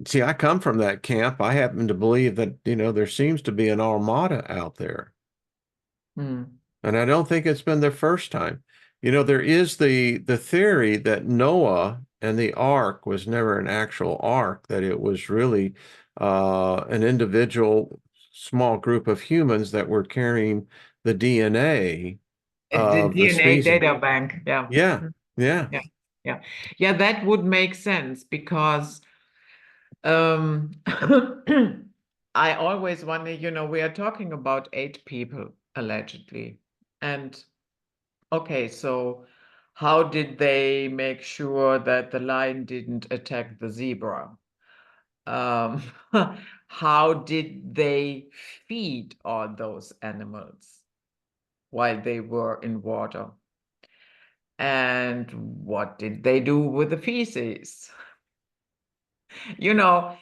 Speaker 2: see, I come from that camp. I happen to believe that, there seems to be an armada out there.
Speaker 1: Hmm.
Speaker 2: And I don't think it's been their first time. There is the theory that Noah and the ark was never an actual ark, that it was really an individual small group of humans that were carrying the DNA
Speaker 1: The
Speaker 2: of the
Speaker 1: DNA
Speaker 2: species.
Speaker 1: data bank. Yeah.
Speaker 2: Yeah,
Speaker 1: Hmm.
Speaker 2: yeah.
Speaker 1: Yeah. Yeah. Yeah, that would make sense because I always wonder, we are talking about 8 people allegedly. And okay, so how did they make sure that the lion didn't attack the zebra? Um, how did they feed all those animals while they were in water? And what did they do with the feces? You know,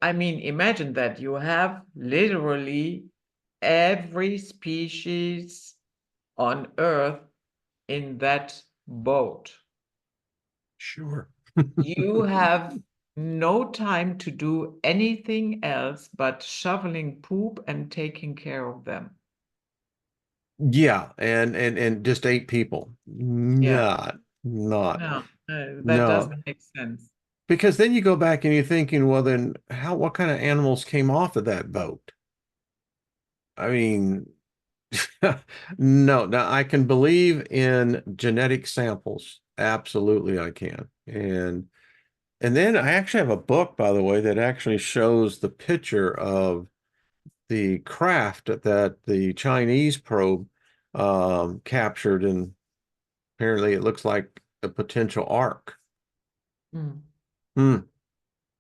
Speaker 1: I mean, imagine that you have literally every species on Earth in that boat.
Speaker 2: Sure.
Speaker 1: You have no time to do anything else but shoveling poop and taking care of them.
Speaker 2: Yeah, and just 8 people.
Speaker 1: Yeah,
Speaker 2: Not,
Speaker 1: no, that
Speaker 2: no.
Speaker 1: doesn't make sense.
Speaker 2: Because then you go back and you're thinking, well, then what kind of animals came off of that boat? I mean, no, now I can believe in genetic samples. Absolutely, I can. And then I actually have a book, by the way, that actually shows the picture of the craft that the Chinese probe captured, and apparently it looks like a potential ark.
Speaker 1: Mm.
Speaker 2: Hmm.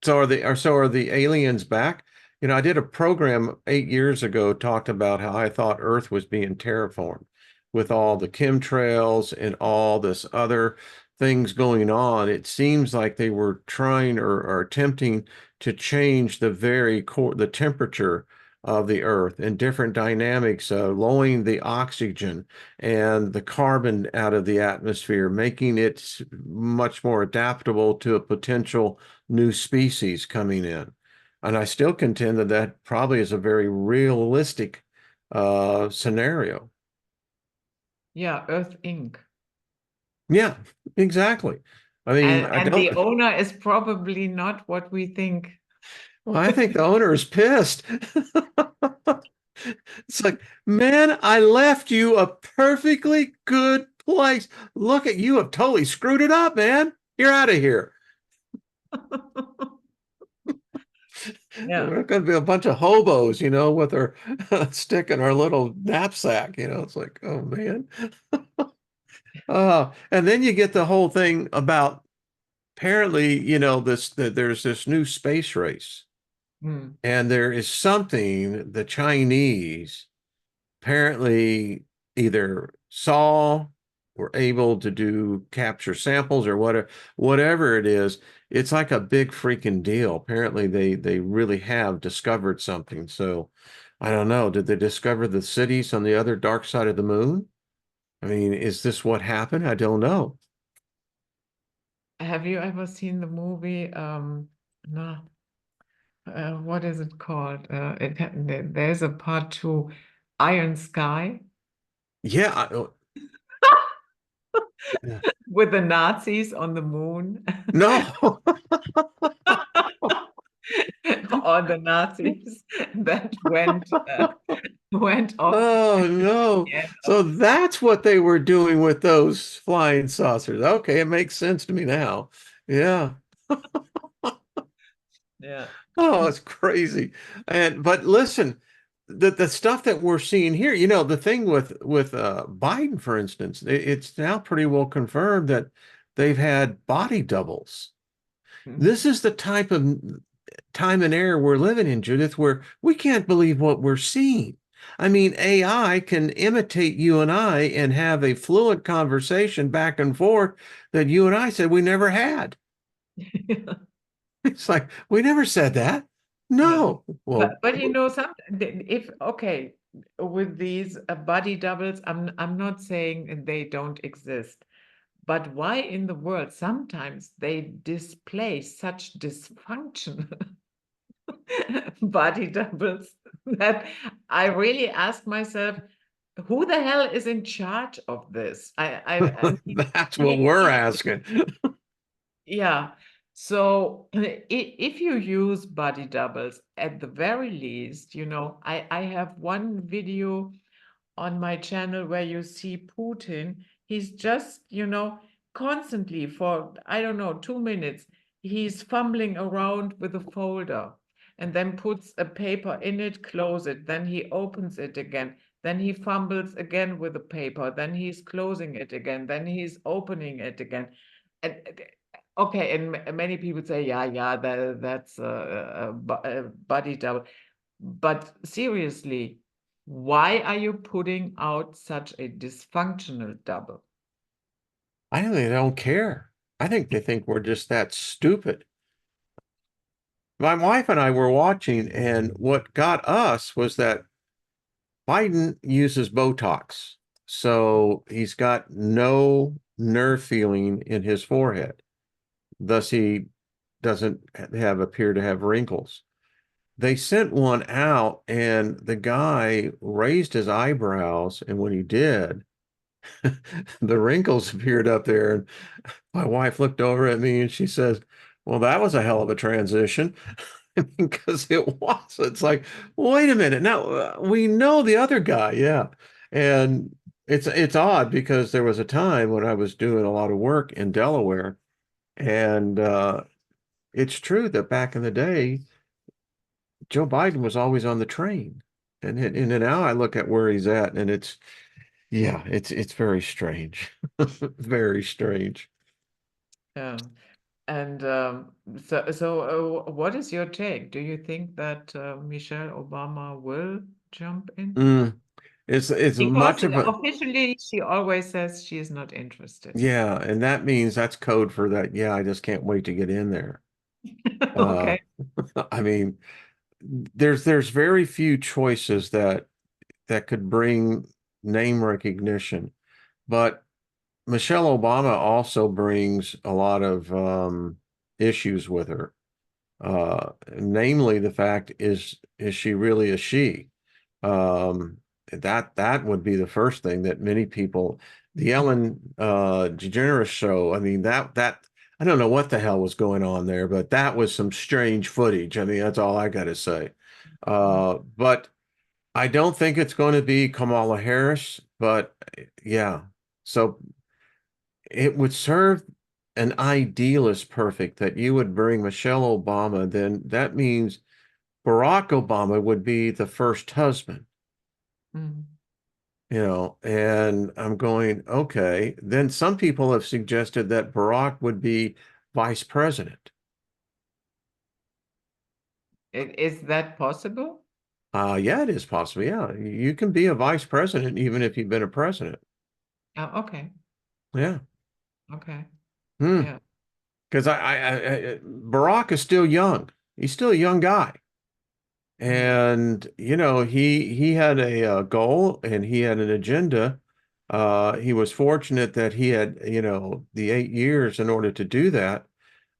Speaker 2: So are the aliens back? I did a program 8 years ago talked about how I thought Earth was being terraformed with all the chemtrails and all this other things going on. It seems like they were trying or attempting to change the very core, the temperature of the Earth and different dynamics, lowering the oxygen and the carbon out of the atmosphere, making it much more adaptable to a potential new species coming in. And I still contend that that probably is a very realistic scenario.
Speaker 1: Yeah, Earth Inc.
Speaker 2: Yeah, exactly. I mean, I
Speaker 1: And the
Speaker 2: don't,
Speaker 1: owner is probably not what we think.
Speaker 2: well, I think the owner is pissed. It's like, man, I left you a perfectly good place. Look at you have totally screwed it up, man. You're out of here.
Speaker 1: Yeah.
Speaker 2: We're going to be a bunch of hobos, with our stick in our little knapsack. It's like, oh man. And then you get the whole thing about apparently, there's this new space race,
Speaker 1: Hmm.
Speaker 2: and there is something the Chinese apparently either saw, were able to do capture samples or whatever it is. It's like a big freaking deal. Apparently they really have discovered something. So I don't know. Did they discover the cities on the other dark side of the moon? I mean, is this what happened? I don't know.
Speaker 1: Have you ever seen the movie? No, what is it called? There's a part two, Iron Sky,
Speaker 2: Yeah, yeah.
Speaker 1: with the Nazis on the moon,
Speaker 2: No.
Speaker 1: or the Nazis that went off
Speaker 2: Oh no.
Speaker 1: the end of
Speaker 2: So that's what they were doing with those flying saucers. Okay, it makes sense to me now. Yeah.
Speaker 1: yeah.
Speaker 2: Oh, it's crazy. But listen, the stuff that we're seeing here, the thing with Biden, for instance, it's now pretty well confirmed that they've had body doubles.
Speaker 1: Mhm.
Speaker 2: This is the type of time and era we're living in, Judith, where we can't believe what we're seeing. I mean, AI can imitate you and I and have a fluent conversation back and forth that you and I said we never had. It's like, we never said that.
Speaker 1: Yeah.
Speaker 2: No.
Speaker 1: But
Speaker 2: Well,
Speaker 1: some if okay, with these body doubles, I'm not saying they don't exist, but why in the world sometimes they display such dysfunction body doubles that I really ask myself, who the hell is in charge of this? I mean,
Speaker 2: that's what we're
Speaker 1: if
Speaker 2: asking.
Speaker 1: yeah. So if you use body doubles, at the very least, I have one video on my channel where you see Putin. He's just, constantly for, I don't know, 2 minutes, he's fumbling around with a folder and then puts a paper in it, close it, then he opens it again, then he fumbles again with the paper, then he's closing it again, then he's opening it again. And okay, and many people say, yeah, that's a body double. But seriously, why are you putting out such a dysfunctional double?
Speaker 2: I think they don't care. I think they think we're just that stupid. My wife and I were watching, and what got us was that Biden uses Botox. So he's got no nerve feeling in his forehead. Thus, he doesn't appear to have wrinkles. They sent one out, and the guy raised his eyebrows, and when he did, the wrinkles appeared up there. And my wife looked over at me and she says, "Well, that was a hell of a transition." Because it was. It's like, wait a minute. Now we know the other guy, yeah. And it's odd because there was a time when I was doing a lot of work in Delaware, and it's true that back in the day, Joe Biden was always on the train. And now I look at where he's at, and it's very strange. Very strange.
Speaker 1: Yeah. And what is your take? Do you think that Michelle Obama will jump in?
Speaker 2: Mm. It's
Speaker 1: Because
Speaker 2: much of a
Speaker 1: officially she always says she is not interested.
Speaker 2: yeah, and that means that's code for that. Yeah, I just can't wait to get in there. Uh,
Speaker 1: Okay.
Speaker 2: I mean, there's very few choices that could bring name recognition, but Michelle Obama also brings a lot of issues with her. Namely, the fact is she really a she? Um, that would be the first thing that many people, the Ellen DeGeneres show. I mean that I don't know what the hell was going on there, but that was some strange footage. I mean, that's all I got to say. But I don't think it's going to be Kamala Harris. But yeah, so it would serve an idealist perfect that you would bring Michelle Obama. Then that means Barack Obama would be the first husband.
Speaker 1: Mm.
Speaker 2: And I'm going, okay. Then some people have suggested that Barack would be vice president.
Speaker 1: Is that possible?
Speaker 2: Yeah, it is possible. Yeah, you can be a vice president even if you've been a president.
Speaker 1: Okay.
Speaker 2: Yeah.
Speaker 1: Okay.
Speaker 2: Hmm.
Speaker 1: Yeah.
Speaker 2: Because Barack is still young. He's still a young guy.
Speaker 1: Mm.
Speaker 2: And he had a goal and he had an agenda. He was fortunate that he had the 8 years in order to do that.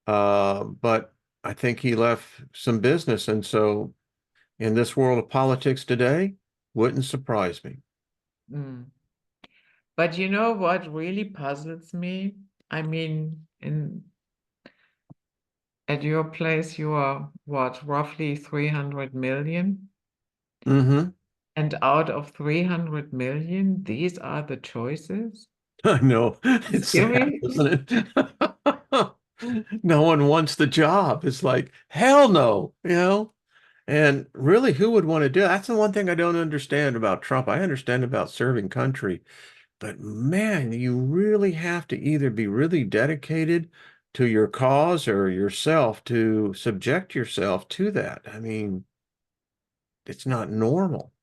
Speaker 2: But I think he left some business, and so in this world of politics today, wouldn't surprise me.
Speaker 1: Mm. But you know what really puzzles me? I mean, in at your place, you are what, roughly 300 million?
Speaker 2: Hmm.
Speaker 1: And out of 300 million, these are the choices?
Speaker 2: I know. It's sad,
Speaker 1: Seriously?
Speaker 2: isn't it? No one wants the job. It's like, hell no. And really, who would want to do that? That's the one thing I don't understand about Trump. I understand about serving country, but man, you really have to either be really dedicated to your cause or yourself to subject yourself to that. I mean, it's not normal.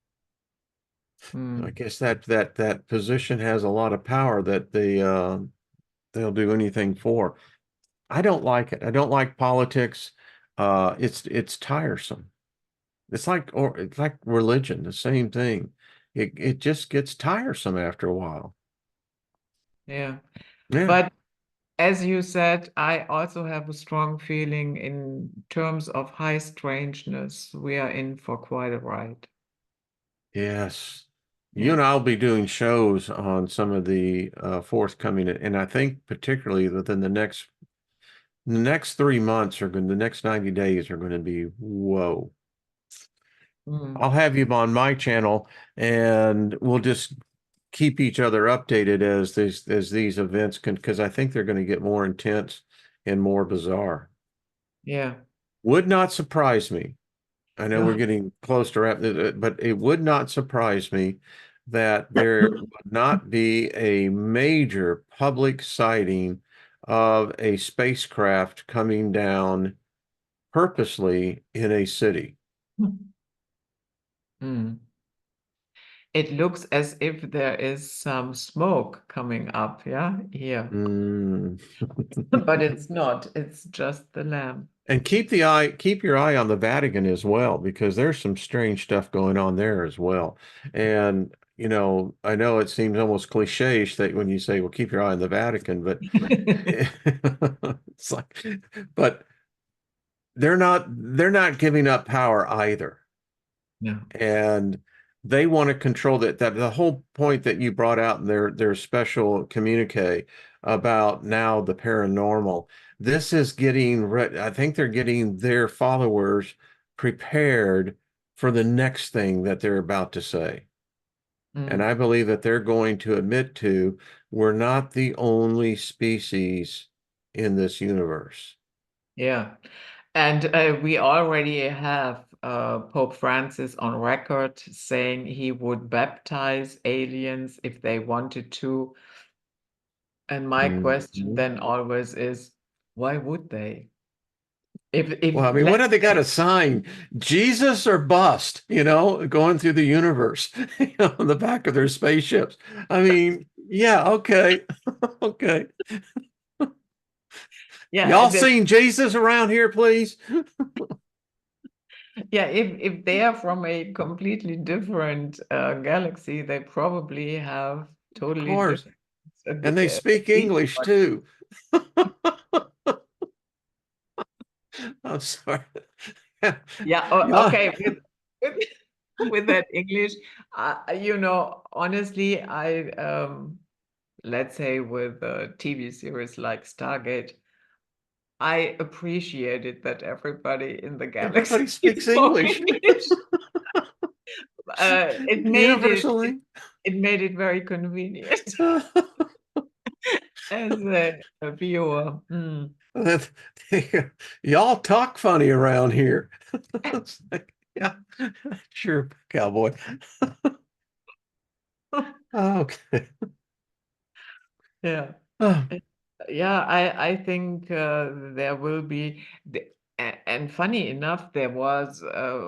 Speaker 2: I
Speaker 1: Mm.
Speaker 2: guess that position has a lot of power that they'll do anything for. I don't like it. I don't like politics. It's tiresome. It's like religion, the same thing. It just gets tiresome after a while.
Speaker 1: Yeah.
Speaker 2: Yeah.
Speaker 1: But as you said, I also have a strong feeling in terms of high strangeness. We are in for quite a ride.
Speaker 2: Yes. You
Speaker 1: Yeah.
Speaker 2: and I'll be doing shows on some of the forthcoming, and I think particularly within the next 3 months the next 90 days are going to be whoa.
Speaker 1: Mm.
Speaker 2: I'll have you on my channel and we'll just keep each other updated as these events can, because I think they're going to get more intense and more bizarre.
Speaker 1: Yeah.
Speaker 2: Would not surprise me. I know we're
Speaker 1: Yeah.
Speaker 2: getting close to but it would not surprise me that there would not be a major public sighting of a spacecraft coming down purposely in a city.
Speaker 1: Mm. It looks as if there is some smoke coming up, yeah, here.
Speaker 2: Mm.
Speaker 1: But it's not. It's just the lamp.
Speaker 2: And keep your eye on the Vatican as well, because there's some strange stuff going on there as well. And, I know it seems almost cliche-ish that when you say, well, keep your eye on the Vatican, but it's like, but they're not giving up power either.
Speaker 1: Yeah.
Speaker 2: And they want to control that the whole point that you brought out in their special communique about now the paranormal, this is I think they're getting their followers prepared for the next thing that they're about to say. And
Speaker 1: Mm.
Speaker 2: I believe that they're going to admit to, we're not the only species in this universe.
Speaker 1: Yeah. And we already have Pope Francis on record saying he would baptize aliens if they wanted to. And my question
Speaker 2: Mhm.
Speaker 1: then always is, why would they?
Speaker 2: Well, I
Speaker 1: If
Speaker 2: mean, what
Speaker 1: let's
Speaker 2: have they got
Speaker 1: say,
Speaker 2: to sign? Jesus or bust, going through the universe, on the back of their spaceships. I mean, yeah, okay. Okay.
Speaker 1: yeah,
Speaker 2: Y'all seen Jesus around here, please?
Speaker 1: yeah, if they are from a completely different galaxy, they probably have
Speaker 2: Of
Speaker 1: totally
Speaker 2: course.
Speaker 1: different
Speaker 2: And they speak
Speaker 1: speech.
Speaker 2: English
Speaker 1: But
Speaker 2: too. I'm sorry.
Speaker 1: yeah,
Speaker 2: Yeah.
Speaker 1: okay, with with that English, honestly, let's say with a TV series like Stargate, I appreciated that everybody in the galaxy
Speaker 2: Everybody speaks
Speaker 1: spoke
Speaker 2: English
Speaker 1: English. It made
Speaker 2: universally.
Speaker 1: it made it very convenient as a viewer. Mm.
Speaker 2: That- Y'all talk funny around here. It's like, yeah, sure, cowboy. Okay.
Speaker 1: Yeah.
Speaker 2: Oh,
Speaker 1: Uh, Yeah, I think there will be, and funny enough, there was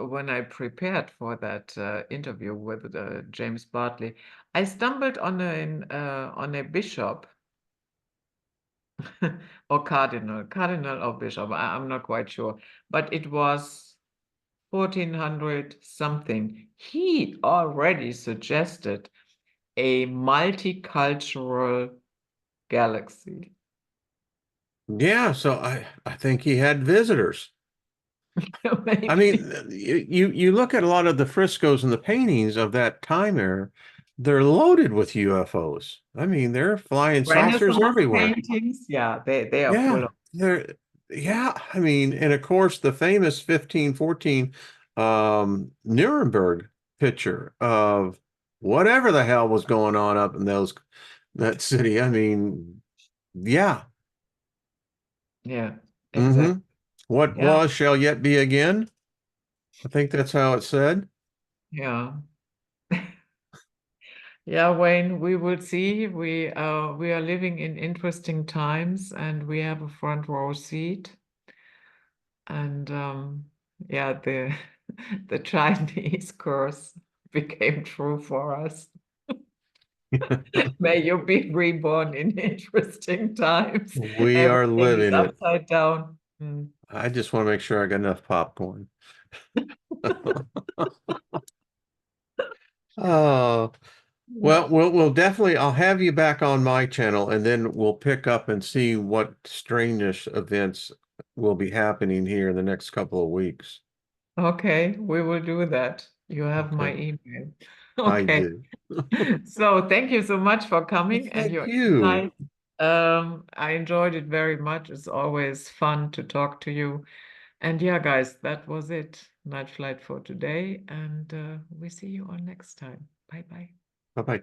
Speaker 1: when I prepared for that interview with James Bartley, I stumbled on a bishop or cardinal or bishop. I'm not quite sure, but it was 1400 something. He already suggested a multicultural galaxy.
Speaker 2: yeah. So I think he had visitors. I
Speaker 1: Maybe.
Speaker 2: mean, you look at a lot of the frescoes and the paintings of that time era, they're loaded with UFOs. I mean, they're flying saucers
Speaker 1: Renaissance
Speaker 2: everywhere.
Speaker 1: paintings, yeah, they are full
Speaker 2: Yeah,
Speaker 1: of,
Speaker 2: yeah. I mean, and of course, the famous 1514 Nuremberg picture of whatever the hell was going on up in that city. I mean, yeah.
Speaker 1: yeah,
Speaker 2: Hmm.
Speaker 1: exactly.
Speaker 2: What
Speaker 1: Yeah,
Speaker 2: was shall yet be again. I think that's how it said.
Speaker 1: yeah. Yeah, Wayne, we will see. We are living in interesting times and we have a front row seat. And yeah, the the Chinese curse became true for us. May you be reborn in interesting times.
Speaker 2: We are
Speaker 1: Everything is
Speaker 2: living it.
Speaker 1: upside down. Mm.
Speaker 2: I just want to make sure I got enough popcorn. Oh,
Speaker 1: Yeah.
Speaker 2: well, we'll definitely, I'll have you back on my channel and then we'll pick up and see what strange events will be happening here in the next couple of weeks.
Speaker 1: Okay, we will do that. You have my
Speaker 2: Okay,
Speaker 1: email.
Speaker 2: I
Speaker 1: Okay.
Speaker 2: do.
Speaker 1: So thank you so much for
Speaker 2: Well,
Speaker 1: coming and
Speaker 2: thank
Speaker 1: your
Speaker 2: you.
Speaker 1: insight. I enjoyed it very much. It's always fun to talk to you. And yeah, guys, that was it. Night flight for today. And we see you on next time. Bye bye.
Speaker 2: Bye-bye.